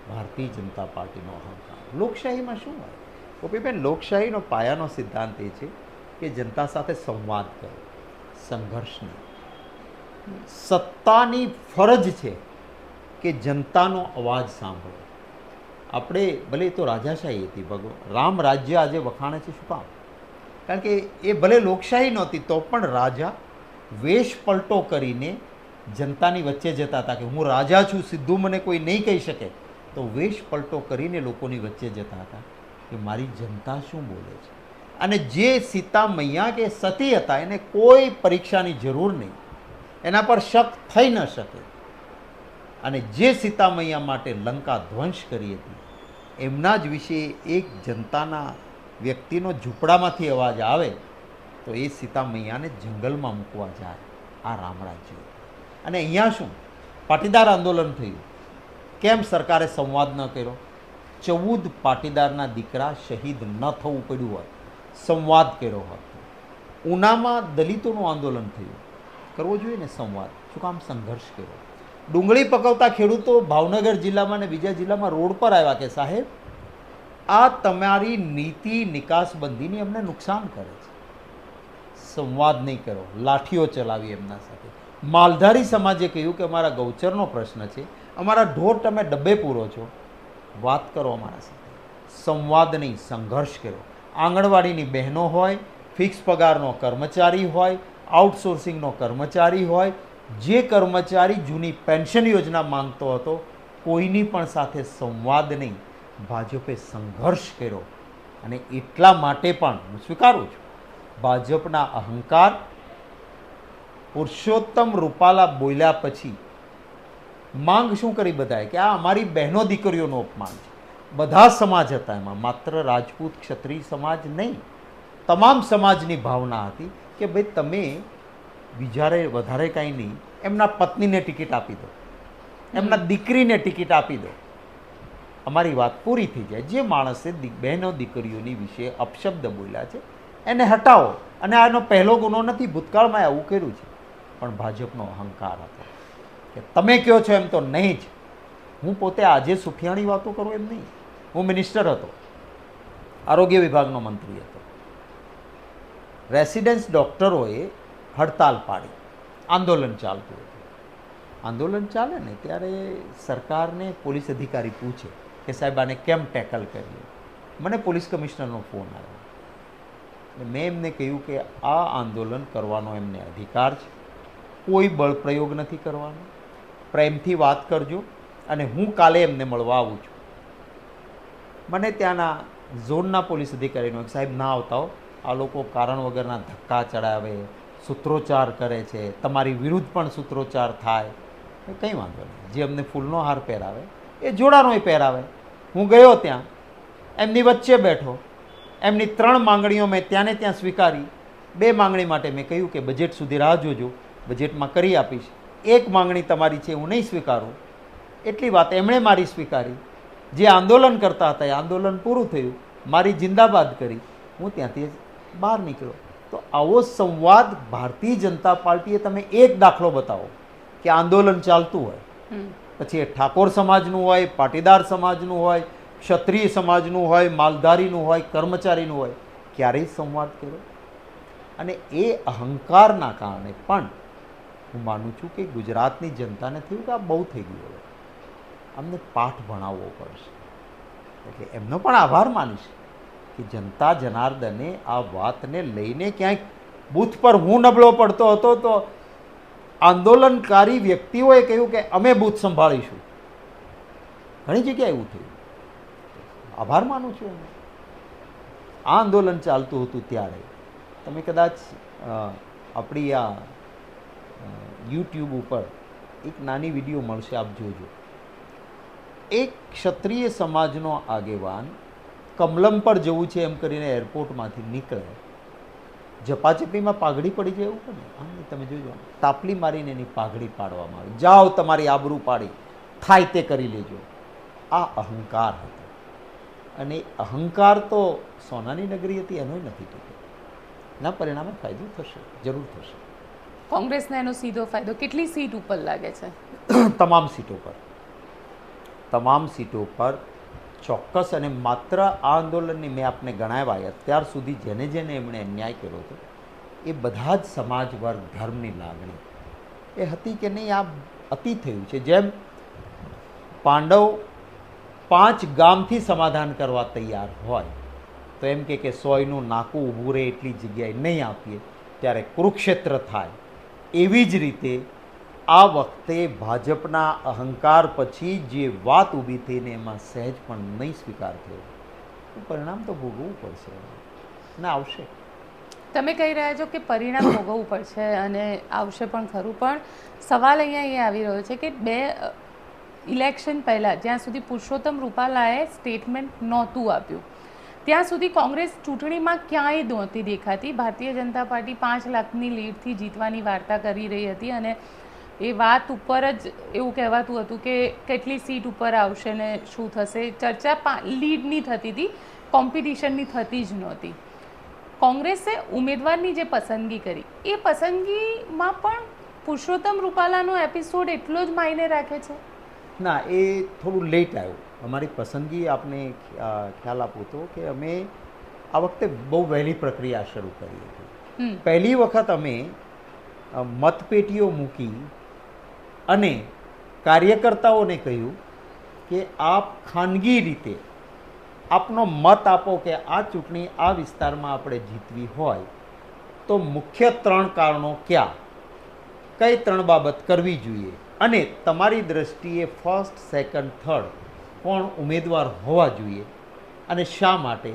ભારતીય જનતા પાર્ટીનો અહંકાર. લોકશાહીમાં શું હોય ગોપીબેન? લોકશાહીનો પાયાનો સિદ્ધાંત એ છે કે જનતા સાથે સંવાદ કરો, સંઘર્ષ નહીં. સત્તાની ફરજ છે કે જનતાનો અવાજ સાંભળો. આપણે ભલે તો રાજાશાહી હતી, રામ રાજ્ય આજે વખાણે છે, શું કામ? કારણ કે એ ભલે લોકશાહી નહોતી તો પણ રાજા વેશ પલટો કરીને જનતાની વચ્ચે જતા હતા કે હું રાજા છું, સીધું મને કોઈ નહીં કહી શકે. તો વેશ પલટો કરીને લોકોની વચ્ચે જતા હતા કે મારી જનતા શું બોલે છે. અને જે સીતા મૈયા કે સતી હતા એને કોઈ પરીક્ષાની જરૂર નહીં, એના પર શક થઈ ન શકે. અને જે સીતા મૈયા માટે લંકા ધ્વંસ કરી હતી, એમના જ વિશે એક જનતાના વ્યક્તિનો ઝૂંપડામાંથી અવાજ આવે તો એ સીતા મૈયાને જંગલમાં મૂકવા જાય. આ રામ રાજ્ય. અને અહીંયા શું પાટીદાર આંદોલન થયું, કેમ સરકારે સંવાદ ન કર્યો? 14 પાટીદારના દીકરા શહીદ ન થવું પડ્યું હોય, સંવાદ કર્યો હોત. ઉનામાં દલિતોનું આંદોલન થયું, કરવો જોઈએ ને સંવાદ, શું કામ સંઘર્ષ કર્યો? ડુંગળી પકવતા ખેડૂતો ભાવનગર જિલ્લામાં અને બીજા જિલ્લામાં રોડ પર આવ્યા કે સાહેબ આ તમારી નીતિ નિકાસબંધીની અમને નુકસાન કરે છે. સંવાદ નહીં કરો, લાઠીઓ ચલાવી એમના સાથે. માલધારી સમાજે કહ્યું કે અમારા ગૌચરનો પ્રશ્ન છે, અમારા ઢોર તમે ડબ્બે પૂરો છો, વાત કરો અમારા સાથે. સંવાદ નહીં, સંઘર્ષ કરો. આંગણવાડીની બહેનો હોય, ફિક્સ પગારનો કર્મચારી હોય, આઉટસોર્સિંગનો કર્મચારી હોય, જે કર્મચારી જૂની પેન્શન યોજના માંગતો હતો, કોઈની પણ સાથે સંવાદ નહીં, ભાજપે સંઘર્ષ કર્યો. અને એટલા માટે પણ હું સ્વીકારું છું ભાજપના અહંકાર. પુરુષોત્તમ રૂપાલા બોલ્યા પછી માંગ શું કરી બધાએ કે આ અમારી બહેનો દીકરીઓનું અપમાન છે. બધા સમાજ હતા એમાં, માત્ર રાજપૂત ક્ષત્રિય સમાજ નહીં, તમામ સમાજની ભાવના હતી કે ભાઈ તમે બીજારે વધારે કાંઈ નહીં, એમના પત્નીને ટિકિટ આપી દો, એમના દીકરીને ટિકિટ આપી દો, અમારી વાત પૂરી થઈ જાય. જે માણસે બહેનો દીકરીઓની વિશે અપશબ્દ બોલ્યા છે એને હટાવો. અને આનો પહેલો ગુનો નથી, ભૂતકાળમાં આવું કર્યું છે, પણ ભાજપનો અહંકાર હતો કે તમે કહો છો એમ તો નહીં જ. હું પોતે આજે સુફિયાણી વાતો કરું એમ નહીં. હું મિનિસ્ટર હતો, આરોગ્ય વિભાગનો મંત્રી હતો. રેસિડેન્સ ડૉક્ટરોએ હડતાલ પાડી, આંદોલન ચાલતું હતું. આંદોલન ચાલે ને ત્યારે સરકારને પોલીસ અધિકારી પૂછે કે સાહેબ આને કેમ ટેકલ કરીએ. મને પોલીસ કમિશનરનો ફોન આવ્યો. મેં એમને કહ્યું કે આ આંદોલન કરવાનો એમને અધિકાર છે, કોઈ બળ પ્રયોગ નથી કરવાનો, પ્રેમથી વાત કરજો, અને હું કાલે એમને મળવા આવું છું. મને ત્યાંના ઝોનના પોલીસ અધિકારીનો સાહેબ ના આવતા હો, આ લોકો કારણ વગરના ધક્કા ચડાવે, સૂત્રોચ્ચાર કરે છે, તમારી વિરુદ્ધ પણ સૂત્રોચ્ચાર થાય. કંઈ વાંધો નહીં, જે અમને ફૂલનો હાર પહેરાવે એ જોડાનોય પહેરાવે. હું ગયો ત્યાં, એમની વચ્ચે બેઠો, એમની 3 માંગણીઓ મેં ત્યાં ને ત્યાં સ્વીકારી. 2 માંગણી માટે મેં કહ્યું કે બજેટ સુધી રાહ જોજો, બજેટમાં કરી આપીશ. 1 માંગણી તમારી છે હું નહીં સ્વીકારું. એટલી વાત એમણે મારી સ્વીકારી. જે આંદોલન કરતા હતા એ આંદોલન પૂરું થયું, મારી જિંદાબાદ કરી, હું ત્યાંથી બહાર નીકળ્યો. તો આવો સંવાદ ભારતીય જનતા પાર્ટીએ, તમે એક દાખલો બતાવો કે આંદોલન ચાલતું હોય, પછી એ ઠાકોર સમાજનું હોય, પાટીદાર સમાજનું હોય, ક્ષત્રિય સમાજનું હોય, માલધારીનું હોય, કર્મચારીનું હોય, ક્યારેય સંવાદ કર્યો? અને એ અહંકારના કારણે પણ હું માનું છું કે ગુજરાતની જનતાને થયું કે આ બહુ થઈ ગયું, હવે અમને પાઠ ભણાવવો પડશે. એટલે એમનો પણ આભાર માનીશ કે જનતા જનાર્દને આ વાતને લઈને ક્યાંક બૂથ પર હું નબળો પડતો હતો તો આંદોલનકારી વ્યક્તિઓએ કહ્યું કે અમે બૂથ સંભાળીશું. ઘણી જગ્યાએ એવું થયું. આભાર માનું છું હું. આ આંદોલન ચાલતું હતું ત્યારે તમે કદાચ આપણી આ યુટ્યુબ ઉપર એક નાની વિડીયો મળશે, આપ જોજો. એક ક્ષત્રિય સમાજનો આગેવાન કમલમ પર જવું છે એમ કરીને એરપોર્ટમાંથી નીકળે, ઝપાઝપીમાં પાઘડી પડી જાય એવું ને, આમ તમે જોજો, તાપલી મારીને એની પાઘડી પાડવામાં આવી. જાઓ તમારી આબરૂ પાડી થાય તે કરી લેજો. આ અહંકાર હતો. અને અહંકાર તો સોનાની નગરી હતી, એનોય નથી તૂટ્યો. ના પરિણામે ફાયદો થશે, જરૂર થશે. કોંગ્રેસને એનો સીધો ફાયદો કેટલી સીટ ઉપર લાગે છે? તમામ સીટો પર ચોક્કસ. અને માત્ર આ આંદોલનની મેં આપને ગણાવ્યા અત્યાર સુધી જેને જેને એમણે અન્યાય કર્યો હતો એ બધા જ સમાજ વર્ગ ધર્મની લાગણી એ હતી કે નહીં આ અતિ થયું છે. જેમ પાંડવ 5 ગામથી સમાધાન કરવા તૈયાર હોય તો એમ કે સોયનું નાકું ઊભું રહે એટલી જગ્યાએ નહીં આપીએ, ત્યારે કુરુક્ષેત્ર થાય. એવી જ રીતે આ વખતે ભાજપના અહંકાર પછી જે વાત ઊભી થઈને એમાં સહેજ પણ નહીં સ્વીકાર થયો, પરિણામ તો ભોગવવું પડશે અને આવશે. તમે કહી રહ્યા છો કે પરિણામ ભોગવવું પડશે અને આવશે પણ ખરું, પણ સવાલ અહીંયા એ આવી રહ્યો છે કે 2 ઇલેક્શન પહેલાં જ્યાં સુધી પુરુષોત્તમ રૂપાલાએ સ્ટેટમેન્ટ નહોતું આપ્યું ત્યાં સુધી કોંગ્રેસ ચૂંટણીમાં ક્યાંય નહોતી દેખાતી. ભારતીય જનતા પાર્ટી 5 લાખની લીડથી જીતવાની વાર્તા કરી રહી હતી અને એ વાત ઉપર જ એવું કહેવાતું હતું કે કેટલી સીટ ઉપર આવશે ને શું થશે. ચર્ચા લીડની થતી હતી, કોમ્પિટિશનની થતી જ નહોતી. કોંગ્રેસે ઉમેદવારની જે પસંદગી કરી એ પસંદગીમાં પણ પુરુષોત્તમ રૂપાલાનો એપિસોડ એટલો જ માયને રાખે છે? ના, એ થોડું લેટ આવ્યું. અમારી પસંદગી આપને ખ્યાલ આપું તો કે અમે આ વખતે બહુ વહેલી પ્રક્રિયા શરૂ કરી હતી. પહેલી વખત અમે મતપેટીઓ મૂકી અને કાર્યકર્તાઓને કહ્યું કે આપ ખાનગી રીતે આપનો મત આપો કે આ ચૂંટણી આ વિસ્તારમાં આપણે જીતવી હોય તો મુખ્ય 3 કારણો કયા, કઈ 3 બાબત કરવી જોઈએ અને તમારી દ્રષ્ટિએ ફર્સ્ટ, સેકન્ડ, થર્ડ કોણ ઉમેદવાર હોવા જોઈએ અને શા માટે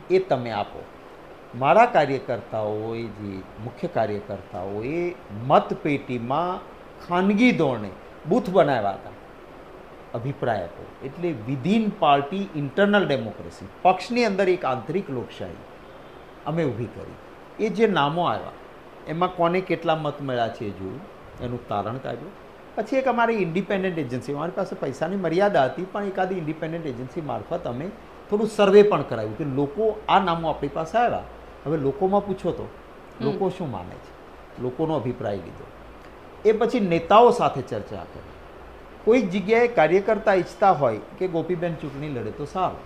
એ તમે આપો. મારા કાર્યકર્તાઓએ જે મુખ્ય કાર્યકર્તાઓએ મતપેટીમાં ખાનગી ધોરણે બૂથ બનાવ્યા હતા, અભિપ્રાય આપો. એટલે વિધિન પાર્ટી ઇન્ટરનલ ડેમોક્રેસી, પક્ષની અંદર એક આંતરિક લોકશાહી અમે ઊભી કરી. એ જે નામો આવ્યા એમાં કોને કેટલા મત મળ્યા છે એ જોયું, એનું તારણ કાઢ્યું. પછી એક અમારી ઇન્ડિપેન્ડન્ટ એજન્સી, અમારી પાસે પૈસાની મર્યાદા હતી પણ એકાદી ઇન્ડિપેન્ડન્ટ એજન્સી મારફત અમે થોડું સર્વે પણ કરાવ્યું કે લોકો આ નામો આપણી પાસે આવ્યા, હવે લોકોમાં પૂછો તો લોકો શું માને છે, લોકોનો અભિપ્રાય લીધો. એ પછી નેતાઓ સાથે ચર્ચા કરી. કોઈક જગ્યાએ કાર્યકર્તા ઈચ્છતા હોય કે ગોપીબેન ચૂંટણી લડે તો સારું,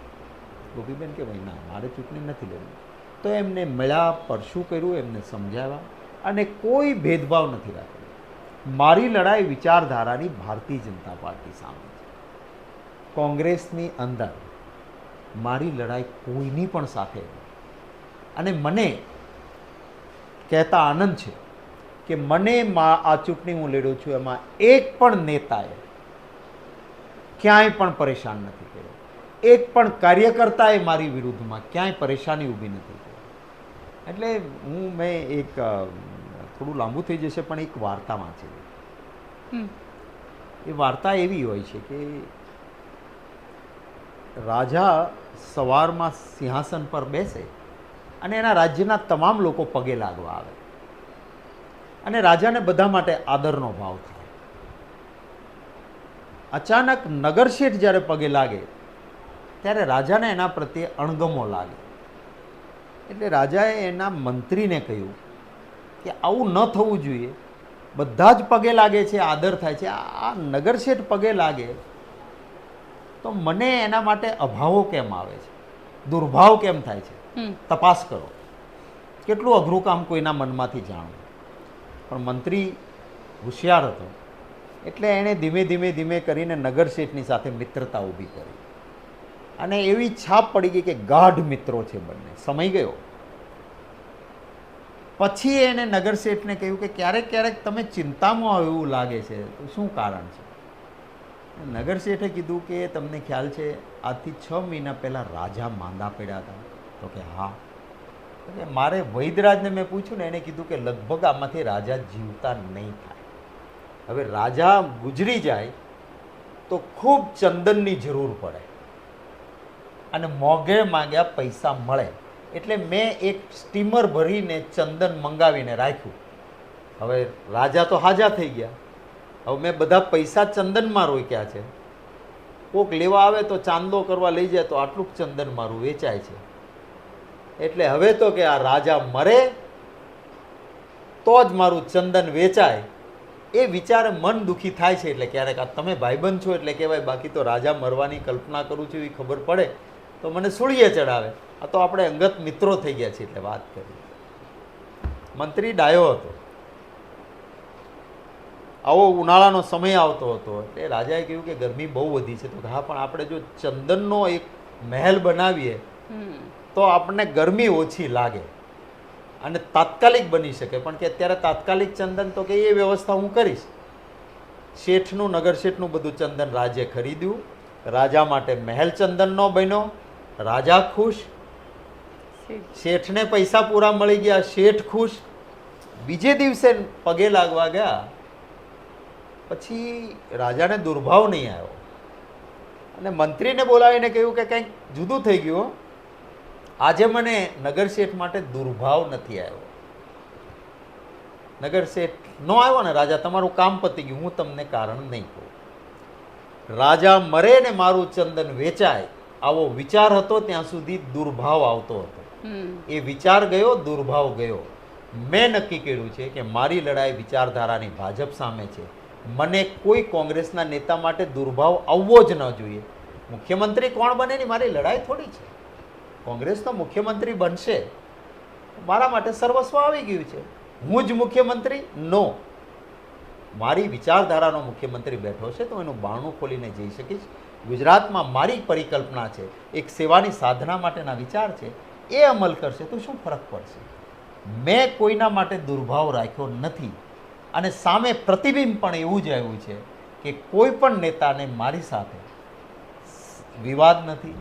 ગોપીબેન કે ભાઈ ના મારે ચૂંટણી નથી લડવી, તો એમને મળ્યા, પરશું કર્યું, એમને સમજાવ્યા અને કોઈ ભેદભાવ નથી રાખ્યો. મારી લડાઈ વિચારધારાની ભારતીય જનતા પાર્ટી સામે છે. કોંગ્રેસની અંદર મારી લડાઈ કોઈની પણ સાથે નથી. અને મને કહેતા આનંદ છે કે મને આ ચૂંટણી હું લડ્યો છું એમાં એક પણ નેતાએ ક્યાંય પણ પરેશાન નથી કર્યો, એક પણ કાર્યકર્તાએ મારી વિરુદ્ધમાં ક્યાંય પરેશાની ઊભી નથી કરી. એટલે મેં એક થોડું લાંબુ થઈ જશે પણ એક વાર્તા વાંચી. એ વાર્તા એવી હોય છે કે રાજા સવારમાં સિંહાસન પર બેસે અને એના રાજ્યના તમામ લોકો પગે લાગવા આવે અને રાજાને બધા માટે આદરનો ભાવ થાય. અચાનક નગરશેઠ જ્યારે પગે લાગે ત્યારે રાજાને એના પ્રત્યે અણગમો લાગે. એટલે રાજાએ એના મંત્રીને કહ્યું કે આવું ન થવું જોઈએ, બધા જ પગે લાગે છે, આદર થાય છે, આ નગરશેઠ પગે લાગે તો મને એના માટે અભાવો કેમ આવે છે, દુર્ભાવ કેમ થાય છે, તપાસ કરો. કેટલું અઘરું કામ કોઈના મનમાંથી જાણવું. પણ મંત્રી હોશિયાર હતો એટલે એણે ધીમે ધીમે કરીને નગરશેઠની સાથે મિત્રતા ઊભી કરી અને એવી છાપ પડી ગઈ કે ગાઢ મિત્રો છે બંને. સમય ગયો. પછી એને નગર શેઠને કહ્યું કે ક્યારેક ક્યારેક તમે ચિંતામાં આવો એવું લાગે છે, તો શું કારણ છે? નગર શેઠે કીધું કે તમને ખ્યાલ છે આજથી 6 મહિના પહેલાં રાજા માંદા પડ્યા હતા. તો કે હા. તો કે મારે વૈદરાજને મેં પૂછ્યું ને, એને કીધું કે લગભગ આમાંથી રાજા જીવતા નહીં થાય. હવે રાજા ગુજરી જાય તો ખૂબ ચંદનની જરૂર પડે અને મોંઘે માંગ્યા પૈસા મળે. એટલે મેં એક સ્ટીમર ભરીને ચંદન મંગાવીને રાખ્યું. હવે રાજા તો હાજા થઈ ગયા. હવે મેં બધા પૈસા ચંદનમાં રોક્યા છે. કોક લેવા આવે તો ચાંદલો કરવા લઈ જાય તો આટલું ચંદન મારું વેચાય છે. એટલે હવે તો કે આ રાજા મરે તો જ મારું ચંદન વેચાય, એ વિચારે મન દુઃખી થાય છે. એટલે ક્યારેક આ તમે ભાઈબંધ છો એટલે કહેવાય, બાકી તો રાજા મરવાની કલ્પના કરું છું એવી ખબર પડે તો મને સૂળીએ ચડાવે. આ તો આપણે અંગત મિત્રો થઈ ગયા છે એટલે વાત કરી. મંત્રી ડાયો હતો. આવો ઉનાળાનો સમય આવતો હતો એટલે રાજાએ કહ્યું કે ગરમી બહુ વધી છે. તો હા, પણ આપણે જો ચંદનનો એક મહેલ બનાવીએ તો આપણને ગરમી ઓછી લાગે અને તાત્કાલિક બની શકે. પણ કે અત્યારે તાત્કાલિક ચંદન તો કે એ વ્યવસ્થા હું કરીશ. શેઠનું, નગર શેઠનું બધું ચંદન રાજે ખરીદ્યું. રાજા માટે મહેલ ચંદનનો બન્યો. રાજા ખુશ, શેઠને પૈસા પૂરા મળી ગયા, શેઠ ખુશ. બીજે દિવસે પગે લાગવા ગયા પછી રાજાને દુર્ભાવ નહીં આવ્યો અને મંત્રીને બોલાવીને કહ્યું કે કંઈક જુદું થઈ ગયું. આજે મને નગર શેઠ માટે દુર્ભાવ નથી આવ્યો. નગર શેઠ નો આવ્યો ને, રાજા તમારું કામ પતી ગયું, હું તમને કારણ નહીં કહું. રાજા મરે ને મારું ચંદન વેચાય આવો વિચાર હતો ત્યાં સુધી દુર્ભાવ આવતો હતો. એ વિચાર ગયો, દુર્ભાવ ગયો. મેં નક્કી કર્યું છે કે મારી લડાઈ વિચારધારાની ભાજપ સામે છે. મને કોઈ કોંગ્રેસના નેતા માટે દુર્ભાવ આવવો જ ન જોઈએ. મુખ્યમંત્રી કોણ બને ની મારી લડાઈ થોડી છે. કોંગ્રેસનો મુખ્યમંત્રી બનશે, મારા માટે સર્વસ્વ આવી ગયું છે. હું જ મુખ્યમંત્રી નો, મારી વિચારધારાનો મુખ્યમંત્રી બેઠો છે તો એનું બારણું ખોલીને જઈ શકીશ. ગુજરાતમાં મારી પરિકલ્પના છે, એક સેવાની સાધના માટેના વિચાર છે, એ અમલ કરશે તો શું ફરક પડશે? મેં કોઈના માટે દુર્ભાવ રાખ્યો નથી અને સામે પ્રતિબિંબ પણ એવું જ આવ્યું છે કે કોઈ પણ નેતાને મારી સાથે વિવાદ નથી.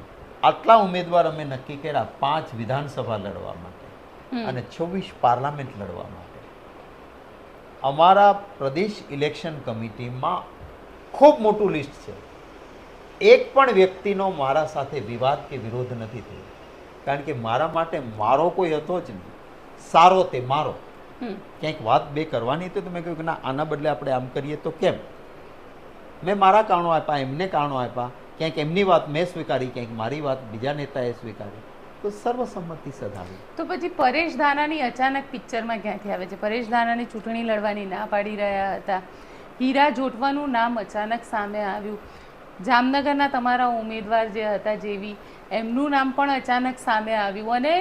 આટલા ઉમેદવાર અમે નક્કી કર્યા 5 વિધાનસભા લડવા માટે અને 26 પાર્લામેન્ટ લડવા માટે. અમારા પ્રદેશ ઇલેક્શન કમિટીમાં ખૂબ મોટું લિસ્ટ છે. એક પણ વ્યક્તિનો મારા સાથે વિવાદ કે વિરોધ નથી થયો, કારણ કે મારા માટે મારો કોઈ હતો જ નહીં. સારો તે મારો. ક્યાંક વાત બે કરવાની તો મેં કહ્યું કે ના, આના બદલે આપણે આમ કરીએ તો કેમ. મેં મારા કારણો આપ્યા, એમને કારણો આપ્યા. ક્યાંક એમની વાત મેં સ્વીકારી, ક્યાંક મારી વાત બીજા નેતાએ સ્વીકારી, તો સર્વસંમતિ સધાવી. તો પછી પરેશ ધાનાની અચાનક પિક્ચરમાં ક્યાંથી આવે છે? પરેશ ધાનાની ચૂંટણી લડવાની ના પાડી રહ્યા હતા, હીરા જોટવાનું નામ અચાનક સામે આવ્યું. જામનગરના તમારા ઉમેદવાર જે હતા જેવી, એમનું નામ પણ અચાનક સામે આવ્યું અને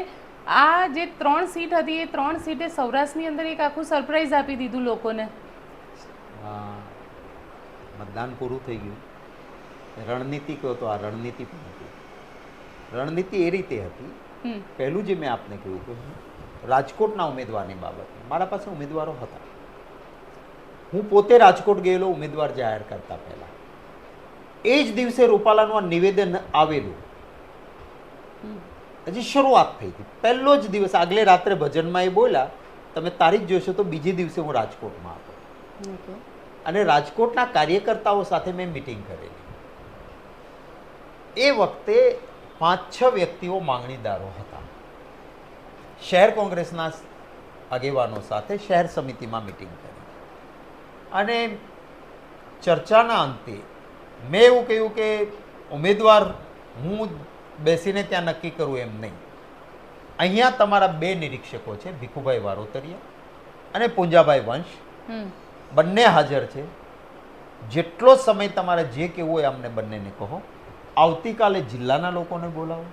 આ જે 3 સીટ હતી એ 3 સીટે સૌરાષ્ટ્રની અંદર એક આખું સરપ્રાઈઝ આપી દીધું લોકોને. મતદાન પૂરું થઈ ગયું. રણનીતિ કહો તો આ રણનીતિ પણ હતી. રણનીતિ એ રીતે હતી, પહેલું જે મેં આપને કહ્યું કે રાજકોટના ઉમેદવારની બાબતમાં મારા પાસે ઉમેદવારો હતા. હું પોતે રાજકોટ ગયેલો ઉમેદવાર જાહેર કરતા પહેલા. એ જ દિવસે રૂપાલાનું આ નિવેદન આવેલું. હજી શરૂઆત થઈ હતી, પહેલો જ દિવસ. આગલે રાત્રે ભજનમાં એ બોલ્યા, તમે તારીખ જોશો તો બીજે દિવસે હું રાજકોટમાં હતો અને રાજકોટના કાર્યકર્તાઓ સાથે મેં મિટિંગ કરેલી. એ વખતે 5-6 વ્યક્તિઓ માંગણીદારો હતા. શહેર કોંગ્રેસના આગેવાનો સાથે શહેર સમિતિમાં મિટિંગ કરી અને ચર્ચાના અંતે મેં એવું કહ્યું કે ઉમેદવાર હું બેસીને ત્યાં નક્કી કરું એમ નહીં. અહીંયા તમારા 2 નિરીક્ષકો છે, ભીખુભાઈ વારોતરિયા અને પુંજાભાઈ વંશ, બંને હાજર છે. જેટલો સમય તમારે જે કહેવું હોય અમને બંનેને કહો. આવતીકાલે જિલ્લાના લોકોને બોલાવો,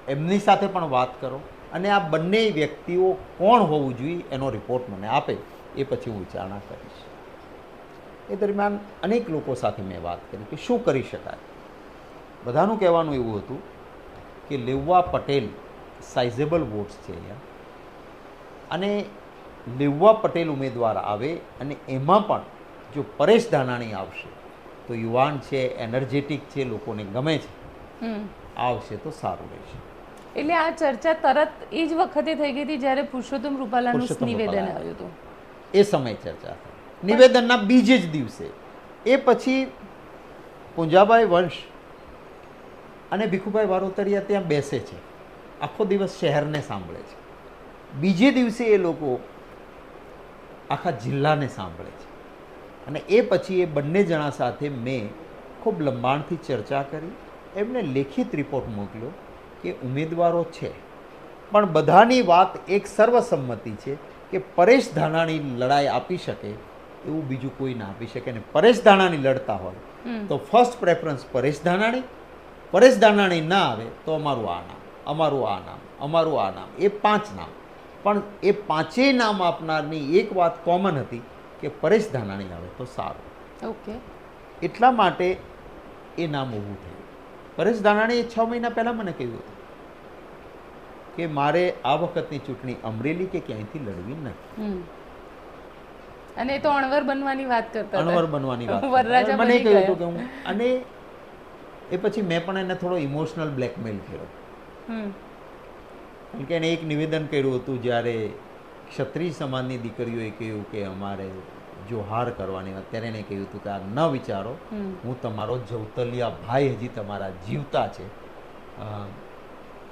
એમની સાથે પણ વાત કરો અને આ બંને વ્યક્તિઓ કોણ હોવું જોઈએ એનો રિપોર્ટ મને આપે, એ પછી હું વિચારણા કરીશ. એ દરમિયાન અનેક લોકો સાથે મેં વાત કરી કે શું કરી શકાય. બધાનું કહેવાનું એવું હતું કે લેઉવા પટેલ સાઇઝેબલ વોટ્સ છે અહીંયા, અને લેઉવા પટેલ ઉમેદવાર આવે અને એમાં પણ જો પરેશ ધાનાણી આવશે તો યુવાન છે, એનર્જેટિક છે, લોકોને ગમે છે, આવશે તો સારું રહેશે. એટલે આ ચર્ચા તરત એ જ વખતે થઈ ગઈ હતી જ્યારે પુરુષોત્તમ રૂપાલાનું પુરુષોત્તમ નિવેદન રૂપાલા આવ્યું હતું. એ સમય ચર્ચા થઈ, નિવેદનના બીજે જ દિવસે. એ પછી પુંજાભાઈ વંશ અને ભીખુભાઈ વારોતરિયા ત્યાં બેસે છે, આખો દિવસ શહેરને સાંભળે છે, બીજે દિવસે એ લોકો આખા જિલ્લાને સાંભળે છે, અને એ પછી એ બંને જણા સાથે મેં ખૂબ લંબાણથી ચર્ચા કરી, એમને લેખિત રિપોર્ટ મોકલ્યો કે ઉમેદવારો છે, પણ બધાની વાત એક સર્વસંમતિ છે કે પરેશ ધાનાણી લડાઈ આપી શકે એવું બીજું કોઈ ના આપી શકે. ને પરેશ ધાનાણી લડતા હોય તો ફર્સ્ટ પ્રેફરન્સ પરેશ ધાનાણી, પરેશ ધાનાણી ના આવે તો અમારું આ નામ, અમારું આ નામ, અમારું આ નામ, એ 5 નામ. પણ એ 5 નામ આપનારની એક વાત કોમન હતી કે પરેશ ધાનાણી આવે તો સારું. ઓકે. એટલા માટે એ નામ ઊભું થયું. પરેશ ધાનાણીએ 6 મહિના પહેલાં મને કહ્યું હતું કે મારે આ વખતની ચૂંટણી અમરેલી કે ક્યાંયથી લડવી નથી, અને એ તો અણવર બનવાની વાત કરતા હતા. અણવર બનવાની વાત વરરાજા મને બની કહ્યું ગયા. હતું કે હું, અને એ પછી મેં પણ એને થોડો ઇમોશનલ બ્લેકમેલ કર્યો, કારણ કે એને એક નિવેદન કર્યું હતું જ્યારે ક્ષત્રિય સમાજની દીકરીઓએ કહ્યું કે અમારે જોહાર કરવાની વાત, ત્યારે એને કહ્યું હતું કે આ ન વિચારો, હું તમારો જવતલિયા ભાઈ હજી તમારા જીવતા છે.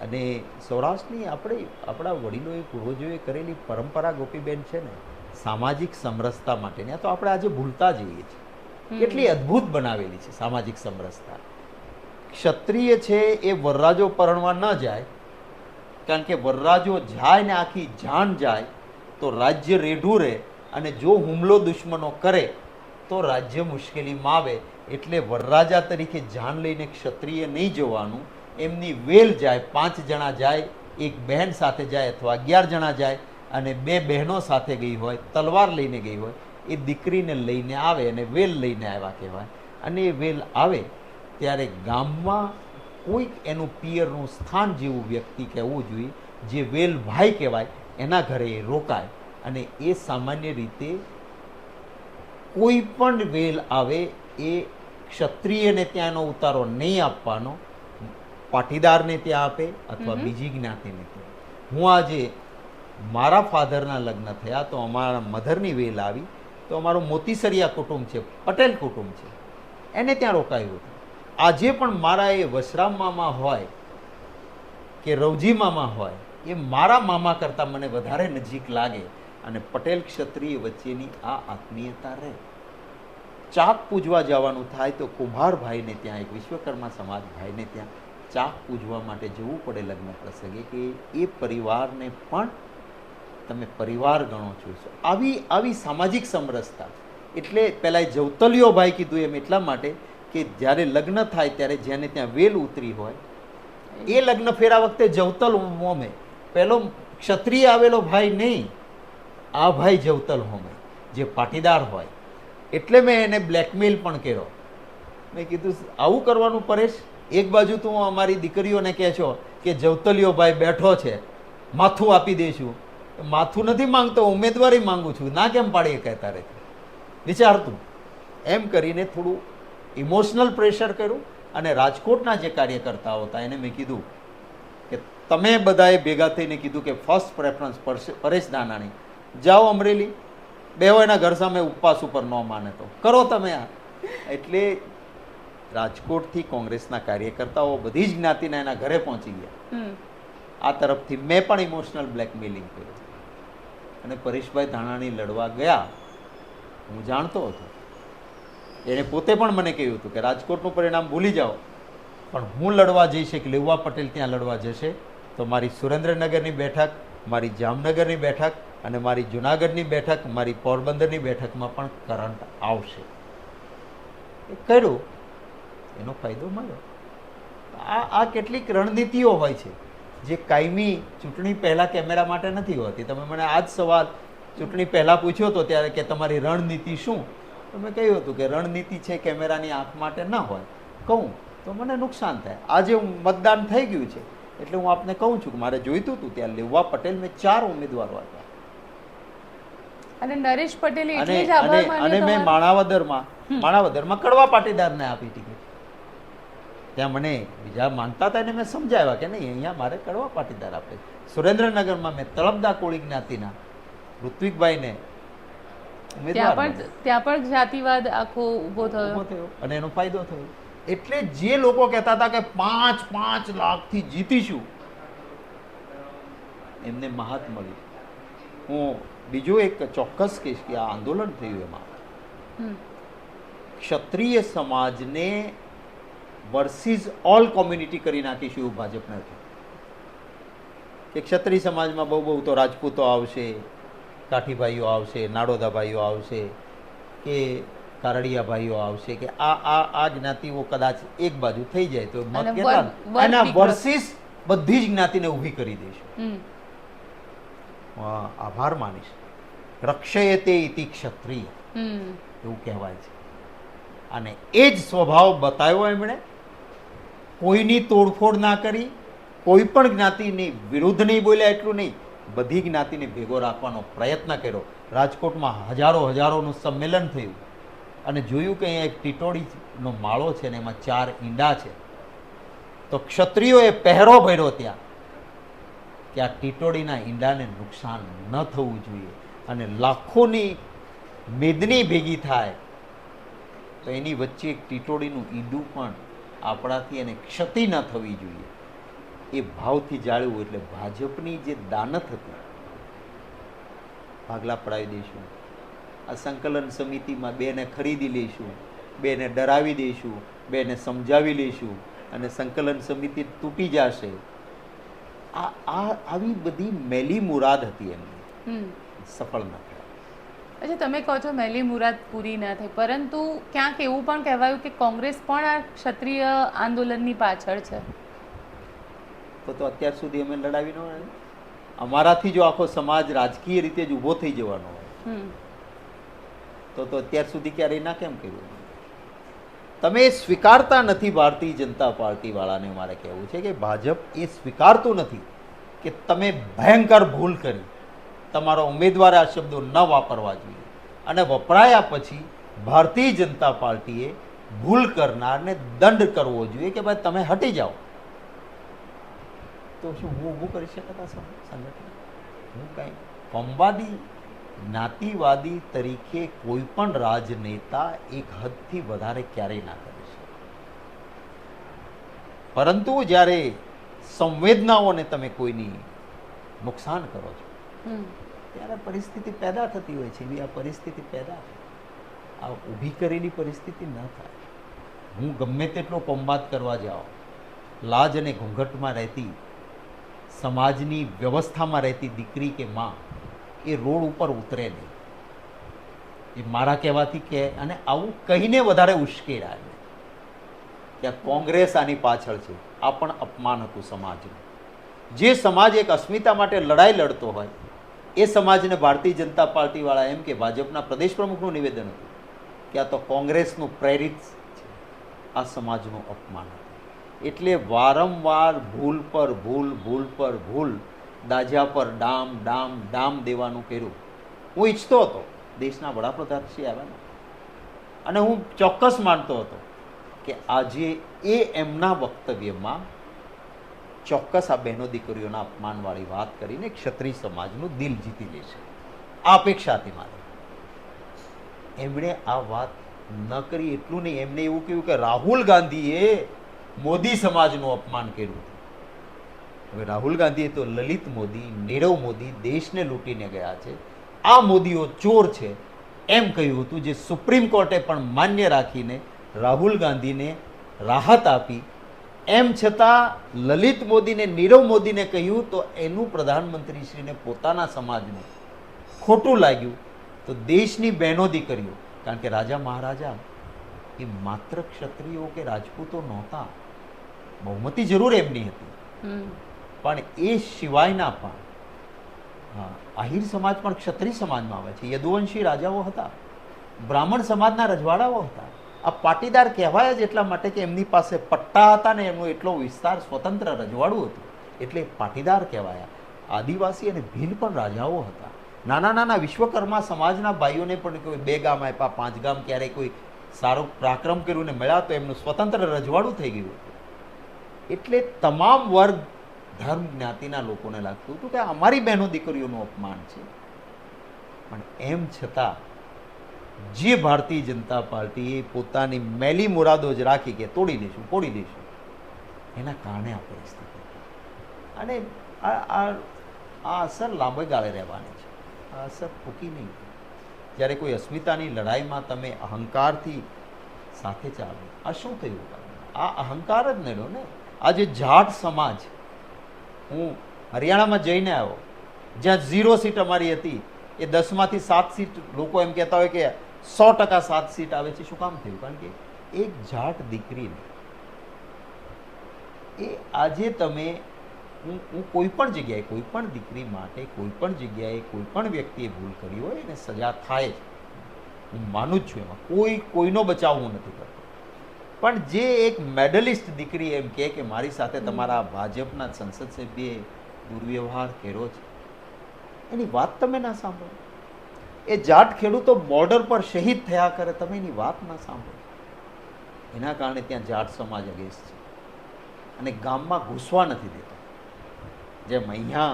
અને સૌરાષ્ટ્રની આપણા વડીલોએ પૂર્વજોએ કરેલી પરંપરા ગોપીબેન છે ને સામાજિક સમરસતા માટેની, આ તો આપણે આજે ભૂલતા જઈએ છીએ, કેટલી અદ્ભુત બનાવેલી છે સામાજિક સમરસતા. ક્ષત્રિય છે એ વરરાજો પરણવા ન જાય, કારણ કે વરરાજો જાય ને આખી જાન જાય તો રાજ્ય રેઢું રહે, અને જો હુમલો દુશ્મનો કરે તો રાજ્ય મુશ્કેલીમાં આવે. એટલે વરરાજા તરીકે જાન લઈને ક્ષત્રિય નહીં જવાનું, એમની વેલ જાય, 5 જણા જાય, એક બહેન સાથે જાય અથવા 11 જણા જાય, અને 2 બહેનો સાથે ગઈ હોય, તલવાર લઈને ગઈ હોય, એ દીકરીને લઈને આવે અને વેલ લઈને આવ્યા કહેવાય. અને એ વેલ આવે ત્યારે ગામમાં કોઈક એનું પિયરનું સ્થાન જેવું વ્યક્તિ કહેવું જોઈએ, જે વેલ ભાઈ કહેવાય, એના ઘરે એ રોકાય. અને એ સામાન્ય રીતે કોઈ પણ વેલ આવે એ ક્ષત્રિયને ત્યાં એનો ઉતારો નહીં આપવાનો, પાટીદારને ત્યાં આપે અથવા બીજી જ્ઞાતિને ત્યાં. હું આજે મારા ફાધરના લગ્ન થયા તો અમારા મધરની વેલ આવી તો અમારું મોતીસરિયા કુટુંબ છે, પટેલ કુટુંબ છે, એને ત્યાં રોકાયું હતું. આજે પણ મારા એ વસરામ મામા હોય કે રવજી મામા હોય, એ મારા મામા કરતાં મને વધારે નજીક લાગે, અને પટેલ ક્ષત્રિય વચ્ચેની આ આત્મીયતા રહે. ચાક પૂજવા જવાનું થાય તો કુંભાર ભાઈને ત્યાં, એક વિશ્વકર્મા સમાજ ભાઈને ત્યાં ચાક પૂજવા માટે જવું પડે લગ્ન પ્રસંગે, કે એ પરિવારને પણ તમે પરિવાર ગણો છો. આવી સામાજિક સમરસતા. એટલે પહેલાં જવતલિયો ભાઈ કીધું એમ એટલા માટે કે જ્યારે લગ્ન થાય ત્યારે જેને ત્યાં વેલ ઉતરી હોય એ લગ્ન ફેરા વખતે જવતલ હોમે, પહેલો ક્ષત્રિય આવેલો ભાઈ નહીં, આ ભાઈ જવતલ હોમે જે પાટીદાર હોય. એટલે મેં એને બ્લેકમેલ પણ કર્યો. મેં કીધું આવું કરવાનું પરેશ, એક બાજુ તું અમારી દીકરીઓને કહે છો કે જવતલિયો ભાઈ બેઠો છે, માથું આપી દઈશું. માથું નથી માંગતો, ઉમેદવારી માંગુ છું, ના કેમ પાડીએ કહેતા રહે, વિચારતું. એમ કરીને થોડું ઇમોશનલ પ્રેશર કર્યું. અને રાજકોટના જે કાર્યકર્તાઓ હતા એને મેં કીધું કે તમે બધાએ ભેગા થઈને કીધું કે ફર્સ્ટ પ્રેફરન્સ પરેશ ધાનાણી, જાઓ અમરેલી, બેહો એના ઘર સામે ઉપવાસ ઉપર ન માને તો કરો તમે આ. એટલે રાજકોટથી કોંગ્રેસના કાર્યકર્તાઓ બધી જ જ્ઞાતિના એના ઘરે પહોંચી ગયા. આ તરફથી મેં પણ ઇમોશનલ બ્લેકમેલિંગ કર્યું, અને પરેશભાઈ ધાનાણી લડવા ગયા. હું જાણતો હતો, એને પોતે પણ મને કહ્યું હતું કે રાજકોટનું પરિણામ ભૂલી જાઓ, પણ હું લડવા જઈશ, કે લેઉવા પટેલ ત્યાં લડવા જશે તો મારી સુરેન્દ્રનગરની બેઠક, મારી જામનગરની બેઠક અને મારી જુનાગઢની બેઠક, મારી પોરબંદરની બેઠકમાં પણ કરંટ આવશે. એ કર્યું, એનો ફાયદો મળ્યો. આ કેટલીક રણનીતિઓ હોય છે જે કાયમી ચૂંટણી પહેલાં કેમેરા માટે નથી હોતી. તમે મને આજ સવાલ ચૂંટણી પહેલાં પૂછ્યો હતો ત્યારે કે તમારી રણનીતિ શું, તો મેં કહ્યું હતું કે રણનીતિ છે કેમેરાની આંખ માટે ના હોય. કહું તો મને નુકસાન થાય. આજે મતદાન થઈ ગયું છે એટલે હું આપને કહું છું કે મારે જોઈતું હતું ત્યાં લેવા પટેલ મેં 4 ઉમેદવારો હતા અને નરેશ પટેલે એટલે અને જ આભાર અને માન્યો અને મેં તમારો? માણાવદરમાં કડવા પાટીદારને આપી ટિકિટ. ત્યાં મને બીજા માનતા હતા એને મેં સમજાવ્યા કે નહીં, અહીંયા મારે કડવા પાટીદાર આપે. સુરેન્દ્રનગરમાં મેં તળપદા કોળી જ્ઞાતિના ઋત્વિકભાઈને ઉમેદવાર ત્યાં પણ જાતિવાદ આખો ઊભો ઊભો થયો. થયો અને એનો ફાયદો થયો. એટલે જે લોકો કહેતા હતા કે 5 લાખથી જીતીશું, એમને મહાત મળી. હું બીજો એક ચોક્કસ કહીશ કે આ આંદોલન થયું એમાં હમ. ક્ષત્રિય સમાજને વર્સિસ ઓલ કોમ્યુનિટી કરી નાખીશું એવું ભાજપને હતું કે ક્ષત્રિય સમાજમાં બહુ બહુ તો રાજપૂતો આવશે, કાઠીભાઈઓ આવશે, નાડોદા ભાઈઓ આવશે કે કારડિયા ભાઈઓ આવશે કે આ જ્ઞાતિઓ કદાચ એક બાજુ થઈ જાય તો મત અને કેટલા વર્ગ એના વિગ્રહ. વર્સિસ બધી જ જ્ઞાતિને ઊભી કરી દઈશું. હમ. આભાર માનીશ. રક્ષયતે ઇતિ ક્ષત્રિય હમ. એવું કહેવાય છે અને એ જ સ્વભાવ બતાવ્યો એમણે. કોઈની તોડફોડ ના કરી, કોઈ પણ જ્ઞાતિની વિરુદ્ધ નહીં બોલ્યા, એટલું નહીં, બધી જ્ઞાતિને ભેગો રાખવાનો પ્રયત્ન કર્યો. રાજકોટમાં હજારોનું સંમેલન થયું અને જોયું કે અહીંયા એક ટીટોડીનો માળો છે ને એમાં 4 ઈંડા છે. તો ક્ષત્રિયોએ પહેરો ભર્યો ત્યાં કે આ ટીટોડીના ઈંડાને નુકસાન ન થવું જોઈએ અને લાખોની મેદની ભેગી થાય તો એની વચ્ચે એક ટીટોડીનું ઈંડું પણ આપણાથી એને ક્ષતિ ન થવી જોઈએ એ ભાવથી જાળવ્યું. એટલે ભાજપની જે દાનત હતી, ભાગલા પડાવી દઈશું, આ સંકલન સમિતિમાં 2ને ખરીદી લઈશું, 2ને ડરાવી દઈશું, 2ને સમજાવી લઈશું અને સંકલન સમિતિ તૂટી જશે. આવી બધી મેલી મુરાદ હતી એમની, હમ. સફળ ન થયા. અચ્છા, તમે કહો છો મેલી મુરાદ પૂરી ન થઈ, પરંતુ ક્યાંક એવું પણ કહેવાયું કે કોંગ્રેસ પણ આ ક્ષત્રિય આંદોલનની પાછળ છે. તો અત્યાર સુધી અમે લડાવી ન હોય. અમારાથી જો આખો સમાજ રાજકીય રીતે જ ઊભો થઈ જવાનો હોય હમ. તો અત્યાર સુધી ક્યારેય ના કેમ કર્યું? તમે સ્વીકારતા નથી. ભારતીય જનતા પાર્ટી વાળાને મારે કહેવું છે કે ભાજપ એ સ્વીકારતું નથી કે તમે ભયંકર ભૂલ કરી. તમારો ઉમેદવારે આ શબ્દો ન વાપરવા જોઈએ અને વપરાયા પછી ભારતીય જનતા પાર્ટીએ ભૂલ કરનારને દંડ કરવો જોઈએ કે ભાઈ તમે હટી જાઓ. તો શું હું ઊભું કરી શકતા સંગઠન? હું કાંઈ કોમવાદી જ્ઞાતિવાદી તરીકે કોઈ પણ રાજનેતા એક હદથી વધારે ક્યારેય ના કરી શકે. પરંતુ જ્યારે સંવેદનાઓને તમે કોઈની નુકસાન કરો છો હમ. ત્યારે પરિસ્થિતિ પેદા થતી હોય છે. એવી આ પરિસ્થિતિ પેદા થાય. આ ઊભી કરેલી પરિસ્થિતિ ન થાય. હું ગમે તેટલો કોમ્બાત કરવા જાઉં, લાજ અને ઘૂંઘટમાં રહેતી, સમાજની વ્યવસ્થામાં રહેતી દીકરી કે માં એ રોડ ઉપર ઉતરે નહીં. એ મારા કહેવાથી કે અને આવું કહીને વધારે ઉશ્કેરાય કે આ કોંગ્રેસ આની પાછળ છે. આ પણ અપમાન હતું સમાજનું. જે સમાજ એક અસ્મિતા માટે લડાઈ લડતો હોય એ સમાજને ભારતીય જનતા પાર્ટી વાળા એમ કે ભાજપના પ્રદેશ પ્રમુખનું નિવેદન હતું કે આ તો કોંગ્રેસનું પ્રેરિત છે. આ સમાજનું અપમાન હતું. એટલે વારંવાર ભૂલ પર ભૂલ, ભૂલ પર ભૂલ, દાજા પર ડામ ડામ ડામ દેવાનું કર્યું. હું ઈચ્છતો હતો દેશના વડાપ્રધાન શ્રી આવ્યા અને હું ચોક્કસ માનતો હતો કે આજે એ એમના વક્તવ્યમાં ચોક્કસ આ બહેનો દીકરીઓના અપમાનવાળી વાત કરીને ક્ષત્રિય સમાજનું દિલ જીતી લેશે. આ અપેક્ષા હતી મારી. એમણે આ વાત ન કરી. એટલું નહીં, એમને એવું કહ્યું કે રાહુલ ગાંધીએ મોદી સમાજનું અપમાન કર્યું. હવે રાહુલ ગાંધીએ તો લલિત મોદી, નીરવ મોદી દેશને લૂંટીને ગયા છે. આ મોદીઓ ચોર છે એમ કહ્યું હતું, જે સુપ્રીમ કોર્ટે પણ માન્ય રાખીને રાહુલ ગાંધીને રાહત આપી. એમ છતાં લલિત મોદીને, નીરવ મોદીને કહ્યું તો એનું પ્રધાનમંત્રીશ્રીને પોતાના સમાજને ખોટું લાગ્યું. તો દેશની બહેનો દીકરીઓ, કારણ કે રાજા મહારાજા એ માત્ર ક્ષત્રિયો કે રાજપૂતો નહોતા. બહુમતી જરૂર એમની હતી, પણ એ સિવાયના પણ આહિર સમાજ પણ ક્ષત્રિય સમાજમાં આવે છે. યદુવંશી રાજાઓ હતા, બ્રાહ્મણ સમાજના રજવાડાઓ હતા, આ પાટીદાર કહેવાય જ એટલા માટે કે એમની પાસે પટ્ટા હતા ને એમનો એટલો વિસ્તાર સ્વતંત્ર રજવાડું હતું એટલે પાટીદાર કહેવાયા. આદિવાસી અને ભીલ પણ રાજાઓ હતા. નાના નાના વિશ્વકર્મા સમાજના ભાઈઓને પણ કોઈ 2 ગામ આપ્યા, 5 ગામ, ક્યારેય કોઈ સારો પરાક્રમ કર્યું ને મળ્યા તો એમનું સ્વતંત્ર રજવાડું થઈ ગયું હતું. એટલે તમામ વર્ગ, ધર્મ, જ્ઞાતિના લોકોને લાગતું હતું કે અમારી બહેનો દીકરીઓનું અપમાન છે. પણ એમ છતાં જે ભારતીય જનતા પાર્ટીએ પોતાની મેલી મુરાદો જ રાખી કે તોડી દઈશું, ફોડી દઈશું, એના કારણે આ પરિસ્થિતિ. અને આ અસર લાંબા ગાળે રહેવાની છે. આ અસર ફૂકી નહીં. જ્યારે કોઈ અસ્મિતાની લડાઈમાં તમે અહંકારથી સાથે ચાલો, આ શું થયું? આ અહંકાર જ નહીં ને. આ જે જાટ સમાજ, હું હરિયાણામાં જઈને આવ્યો, જ્યાં 0 સીટ અમારી હતી, એ 10માંથી 7 સીટ લોકો એમ કહેતા હોય કે 100% 7 સીટ આવે છે. શું કામ થયું? કારણ કે એક જાટ દીકરીને એ આજે તમે હું કોઈ પણ જગ્યાએ, કોઈ પણ દીકરી માટે, કોઈ પણ જગ્યાએ, કોઈ પણ વ્યક્તિએ ભૂલ કરી હોય એને સજા થાય જ. હું માનું જ છું એમાં, કોઈનો બચાવ હું નથી કરતો. પણ જે એક મેડલિસ્ટ દીકરી એમ કે મારી સાથે તમારા ભાજપના સંસદ સભ્યએ દુર્વ્યવહાર કર્યો છે, એની વાત તમે ના સાંભળો. એ જાટ ખેડૂતો બોર્ડર પર શહીદ થયા કરે, તમે એની વાત ના સાંભળો. એના કારણે ત્યાં જાટ સમાજ અગેન્સ્ટ છે અને ગામમાં ઘૂસવા નથી દેતા. જેમ અહીંયા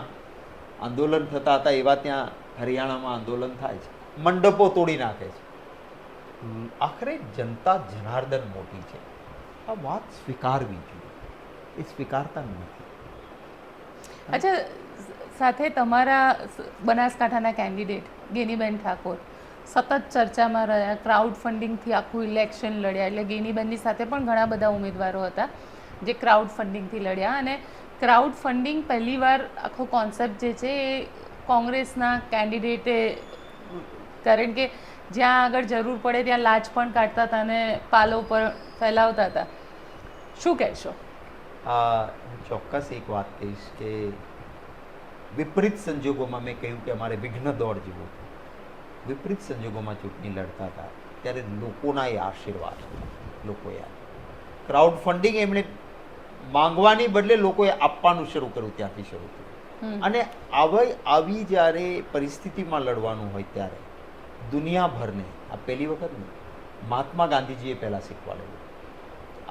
આંદોલન થતા હતા એવા ત્યાં હરિયાણામાં આંદોલન થાય છે, મંડપો તોડી નાખે છે. આખરે જનતા જનાર્દન મોટી છે. આ વાત સ્વીકારવી જોઈએ. એ સ્વીકારતા નથી. અચ્છા, સાથે તમારા બનાસકાંઠાના કેન્ડિડેટ ગેનીબેન ઠાકોર સતત ચર્ચામાં રહ્યા, ક્રાઉડ ફંડિંગથી આખું ઇલેક્શન લડ્યા. એટલે ગેનીબેનની સાથે પણ ઘણા બધા ઉમેદવારો હતા જે ક્રાઉડ ફંડિંગથી લડ્યા. અને ક્રાઉડ ફંડિંગ પહેલીવાર આખો કોન્સેપ્ટ જે છે એ કોંગ્રેસના કેન્ડિડેટે, કારણ કે જ્યાં આગળ જરૂર પડે ત્યાં લાજ પણ કાઢતા હતા અને પાલો પર ફેલાવતા હતા. શું કહેશો? હું ચોક્કસ એક વાત કહીશ કે વિપરીત સંજોગોમાં મેં કહ્યું કે અમારે વિઘ્ન દોડ જેવું હતું. વિપરીત સંજોગોમાં ચૂંટણી લડતા હતા ત્યારે લોકોના એ આશીર્વાદ લોકોએ ક્રાઉડ ફંડિંગ એમણે માંગવાની બદલે લોકોએ આપવાનું શરૂ કર્યું, ત્યાંથી શરૂ થયું. અને આવી જ્યારે પરિસ્થિતિમાં લડવાનું હોય ત્યારે દુનિયાભરને, આ પહેલી વખત નહીં, મહાત્મા ગાંધીજીએ પહેલાં શીખવાડેલું.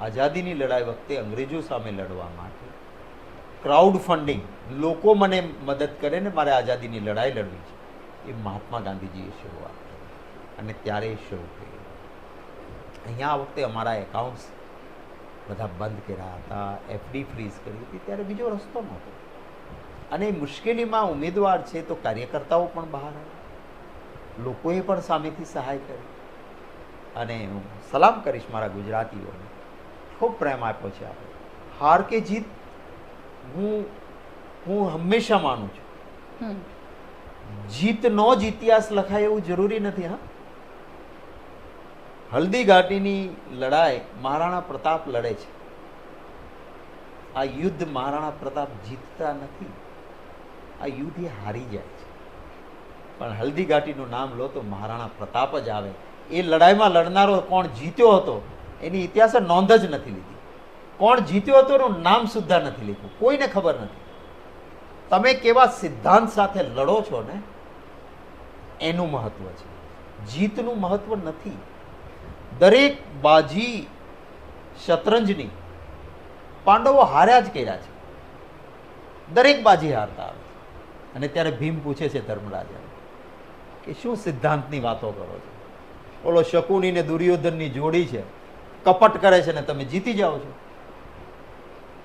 આઝાદીની લડાઈ વખતે અંગ્રેજો સામે લડવા માટે ક્રાઉડ ફંડિંગ, લોકો મને મદદ કરે ને મારે આઝાદીની લડાઈ લડવી છે, એ મહાત્મા ગાંધીજીએ શરૂઆત કરી અને ત્યારે એ શરૂ થઈ. અહીંયા આ વખતે અમારા એકાઉન્ટ્સ બધા બંધ કર્યા હતા, એફડી ફ્રીઝ કરી હતી, ત્યારે બીજો રસ્તો નહોતો. અને મુશ્કેલીમાં ઉમેદવાર છે તો કાર્યકર્તાઓ પણ બહાર આવ્યા, લોકોએ પણ સામેથી સહાય કરી. અને હું સલામ કરીશ મારા ગુજરાતીઓને, ખૂબ પ્રેમ આપ્યો છે આપણે. હાર કે જીત હું હંમેશા માનું છું. જીતનો જ ઇતિહાસ લખાય એવું જરૂરી નથી. હા, હલ્દી ઘાટીની લડાઈ મહારાણા પ્રતાપ લડે છે. આ યુદ્ધ મહારાણા પ્રતાપ જીતતા નથી, આ યુદ્ધ એ હારી જાય છે. પણ હલ્દી ઘાટીનું નામ લો તો મહારાણા પ્રતાપ જ આવે. એ લડાઈમાં લડનારો કોણ જીત્યો હતો એની ઇતિહાસે નોંધ જ નથી લીધી. કોણ જીત્યો હતો એનું નામ સુદ્ધા નથી લીધું, કોઈને ખબર નથી. તમે કેવા સિદ્ધાંત સાથે લડો છો ને એનું મહત્વ છે, જીતનું મહત્વ નથી. દરેક બાજી શતરંજની પાંડવો હાર્યા જ કર્યા છે, દરેક બાજી હારતા આવે. અને ત્યારે ભીમ પૂછે છે ધર્મરાજા કે શું સિદ્ધાંતની વાતો કરો છો? ઓલો શકુની ને દુર્યોધનની જોડી છે, કપટ કરે છે ને તમે જીતી જાઓ છો.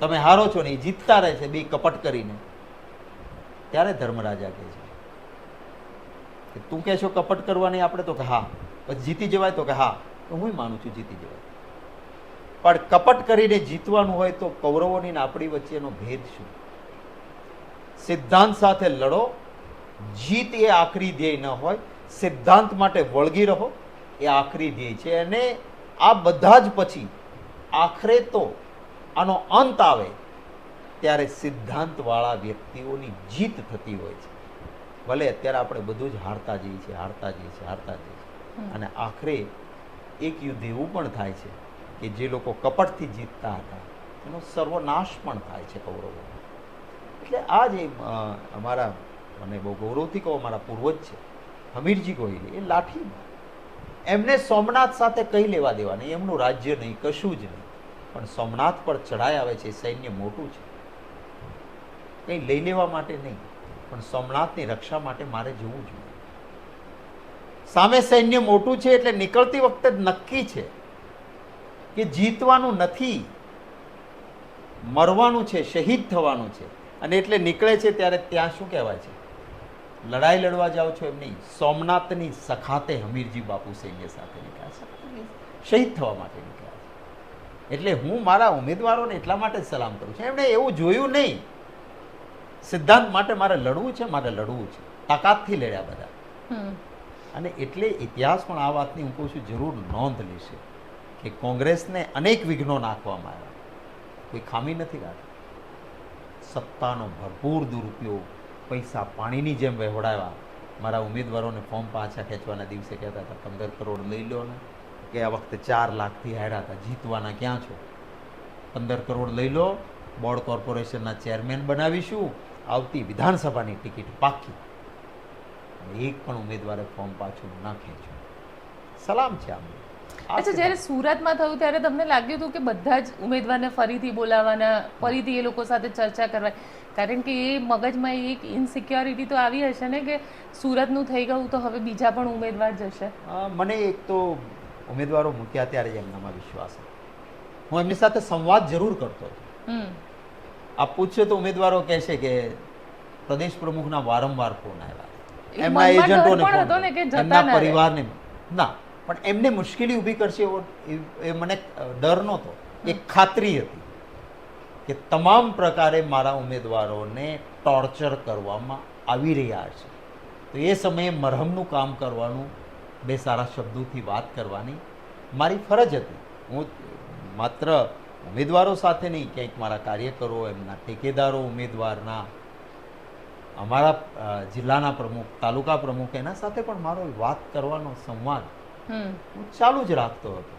તમે હારો છો ને એ જીતતા રહે છે, બે કપટ કરીને. ત્યારે ધર્મરાજા કહે છે કે તું કહે છો કપટ કરવાની આપણે, તો કે હા. પછી જીતી જવાય તો કે હા, તો હું માનું છું જીતી જવાય. પણ કપટ કરીને જીતવાનું હોય તો કૌરવોની ને આપણી વચ્ચેનો ભેદ શું? સિદ્ધાંત સાથે લડો, જીત એ આખરી ધ્યેય ન હોય, સિદ્ધાંત માટે વળગી રહો એ આખરી ધ્યેય છે. અને આ બધા જ પછી આખરે તો આનો અંત આવે ત્યારે સિદ્ધાંતવાળા વ્યક્તિઓની જીત થતી હોય છે. ભલે અત્યારે આપણે બધું જ હારતા જઈએ છીએ. અને આખરે એક યુદ્ધ એવું પણ થાય છે કે જે લોકો કપટથી જીતતા હતા એનો સર્વનાશ પણ થાય છે કૌરવો. એટલે આ જે અમારા, મને બહુ ગૌરવથી કહો, અમારા પૂર્વજ છે હમીરજી ગોહિલ, એ લાઠીમાં એમને સોમનાથ સાથે કઈ લેવા દેવા નહીં, એમનું રાજ્ય નહીં, કશું જ નહીં, પણ સોમનાથ પર ચડાઈ આવે છે, સૈન્ય મોટું છે, કંઈ લઈ લેવા માટે નહીં, પણ સોમનાથની રક્ષા માટે મારે જવું જોઈએ. સામે સૈન્ય મોટું છે એટલે નીકળતી વખતે જ નક્કી છે કે જીતવાનું નથી, મરવાનું છે, શહીદ થવાનું છે. અને એટલે નીકળે છે ત્યારે ત્યાં શું કહેવાય છે, લડાઈ લડવા જાઓ છો એમ નહીં, સોમનાથની સખાતે હમીરજી બાપુ સૈન્ય સાથે નીકળ્યા, શહીદ થવા માટે નીકળ્યા છે. એટલે હું મારા ઉમેદવારોને એટલા માટે જ સલામ કરું છું, એમણે એવું જોયું નહીં, સિદ્ધાંત માટે મારે લડવું છે, મારે લડવું છે, તાકાતથી લડ્યા બધા. અને એટલે ઇતિહાસ પણ આ વાતની હું કહું છું જરૂર નોંધ લેશે કે કોંગ્રેસને અનેક વિઘ્નો નાખવામાં આવ્યા, કોઈ ખામી નથી રાખી. સત્તાનો ભરપૂર દુરુપયોગ, પૈસા પાણીની જેમ વહેવડાવ્યા. મારા ઉમેદવારોને ફોર્મ પાછા ખેંચવાના દિવસે કહેતા હતા 15 કરોડ લઈ લો ને, કે આ વખતે 4 લાખથી હાર્યા હતા, જીતવાના ક્યાં છો, 15 કરોડ લઈ લો, બોર્ડ કોર્પોરેશનના ચેરમેન બનાવીશું, આવતી વિધાનસભાની ટિકિટ પાકી. એક પણ ઉમેદવારે ફોર્મ પાછું ના ખેંચ્યું. સલામ છે આમ. અચ્છા, જ્યારે સુરતમાં થયું ત્યારે તમને લાગ્યું હતું કે બધા જ ઉમેદવારને ફરીથી બોલાવવાના, ફરીથી એ લોકો સાથે ચર્ચા કરવા, કારણ કે એ મગજમાં એક ઇનસિક્યોરિટી તો આવી હશે ને કે સુરતનું થઈ ગયું તો હવે બીજા પણ ઉમેદવાર જશે. મને એક તો ઉમેદવારો મૂક્યા ત્યારે જ એમનામાં વિશ્વાસ હતો. હું એમની સાથે સંવાદ જરૂર કરતો હતો. આપ પૂછશો તો ઉમેદવારો કહેશે કે પ્રદેશ પ્રમુખના વારંવાર ફોન આવ્યા, એમના એજન્ટોને ફોન, એમના પરિવારને ના, પણ એમને મુશ્કેલી ઊભી કરશે એવો એ મને ડર નહોતો, એક ખાતરી હતી કે તમામ પ્રકારે મારા ઉમેદવારોને ટોર્ચર કરવામાં આવી રહ્યા છે. તો એ સમયે મરહમનું કામ કરવાનું, બે સારા શબ્દોથી વાત કરવાની મારી ફરજ હતી. હું માત્ર ઉમેદવારો સાથે નહીં, ક્યાંક મારા કાર્યકરો, એમના ઠેકેદારો, ઉમેદવારના, અમારા જિલ્લાના પ્રમુખ, તાલુકા પ્રમુખ, એના સાથે પણ મારો વાત કરવાનો સંવાદ હું ચાલુ જ રાખતો હતો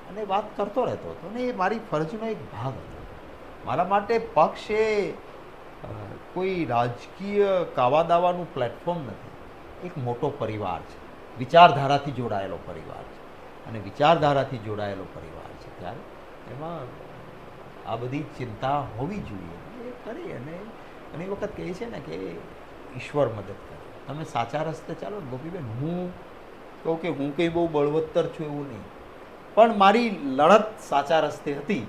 અને વાત કરતો રહેતો હતો. અને એ મારી ફરજનો એક ભાગ હતો. મારા માટે પક્ષ એ કોઈ રાજકીય કાવા દાવાનું પ્લેટફોર્મ નથી, એક મોટો પરિવાર છે, વિચારધારાથી જોડાયેલો પરિવાર છે. અને વિચારધારાથી જોડાયેલો પરિવાર છે ત્યારે એમાં આ બધી ચિંતા હોવી જોઈએ. એ કરી અને ઘણી વખત કહે છે ને કે ઈશ્વર મદદ કરે, તમે સાચા રસ્તે ચાલો ને ગોપીબેન. હું કહું કે હું કંઈ બહુ બળવત્તર છું એવું નહીં, પણ મારી લડત સાચા રસ્તે હતી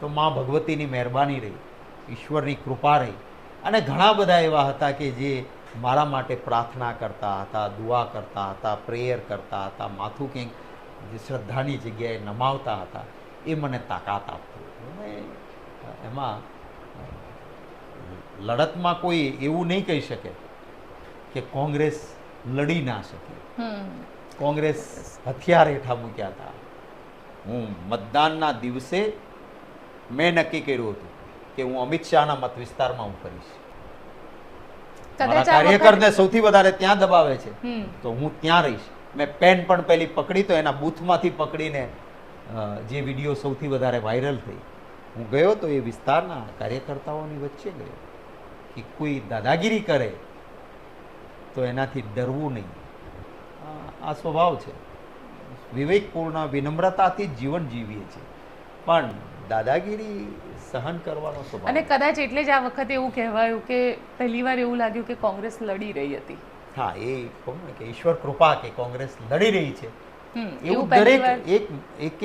તો મા ભગવતીની મહેરબાની રહી, ઈશ્વરની કૃપા રહી. અને ઘણા બધા એવા હતા કે જે મારા માટે પ્રાર્થના કરતા હતા, દુઆ કરતા હતા, પ્રેયર કરતા હતા, માથું ક્યાંક જે શ્રદ્ધાની જગ્યાએ નમાવતા હતા, એ મને તાકાત આપતું હતું. અને એમાં લડતમાં કોઈ એવું નહીં કહી શકે કે કોંગ્રેસ લડી ના શકે. કોંગ્રેસ હથિયાર હેઠા મૂક્યા હતા. હું મતદાનના દિવસે મેં નક્કી કર્યું હતું કે હું અમિત શાહના મત વિસ્તારમાં હું કરીશ. મારા કાર્યકરને સૌથી વધારે ત્યાં દબાવે છે તો હું ત્યાં રહીશ. મેં પેન પણ પેલી પકડી તો એના બૂથમાંથી પકડીને જે વિડીયો સૌથી વધારે વાયરલ થઈ, હું ગયો તો એ વિસ્તારના કાર્યકર્તાઓની વચ્ચે ગયો કે કોઈ દાદાગીરી કરે તો એનાથી ડરવું નહીં. આ સ્વભાવ છે, વિવેકપૂર્ણ વિનમ્રતાથી જીવન જીવીએ છીએ, પણ દાદાગીરી સહન કરવાનો સ્વભાવ. અને કદાચ એટલે જ આ વખતે એવું કહેવાયું કે પહેલીવાર એવું લાગ્યું કે કોંગ્રેસ લડી રહી હતી. હા, એ કહું ને કે ઈશ્વર કૃપા કે કોંગ્રેસ લડી રહી છે એવું દરેક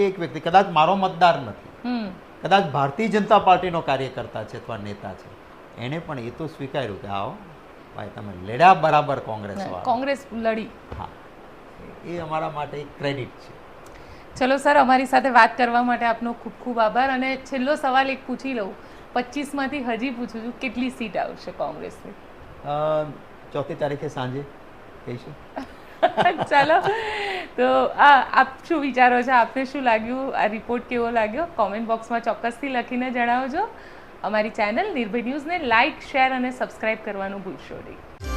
એક વ્યક્તિ, કદાચ મારો મતદાર નથી, કદાચ ભારતીય જનતા પાર્ટીનો કાર્યકર્તા છે અથવા નેતા છે, એને પણ એ તો સ્વીકાર્યું કે આવો ભાઈ તમે લડ્યા બરાબર, કોંગ્રેસ લડી. હા, એ અમારા માટે એક ક્રેડિટ છે. ચલો સર, અમારી સાથે વાત કરવા માટે આપનો ખૂબ ખૂબ આભાર. અને છેલ્લો સવાલ એક પૂછી લઉં, 25માંથી હજી પૂછું છું, કેટલી સીટ આવશે કોંગ્રેસની? 4મી તારીખે સાંજે કહીશું. ચાલો, તો આપ શું વિચારો છો? આપને શું લાગ્યું? આ રિપોર્ટ કેવો લાગ્યો? કોમેન્ટ બોક્સમાં ચોક્કસથી લખીને જણાવજો. અમારી ચેનલ નિર્ભય ન્યૂઝને લાઇક, શેર અને સબસ્ક્રાઇબ કરવાનું ભૂલશો નહીં.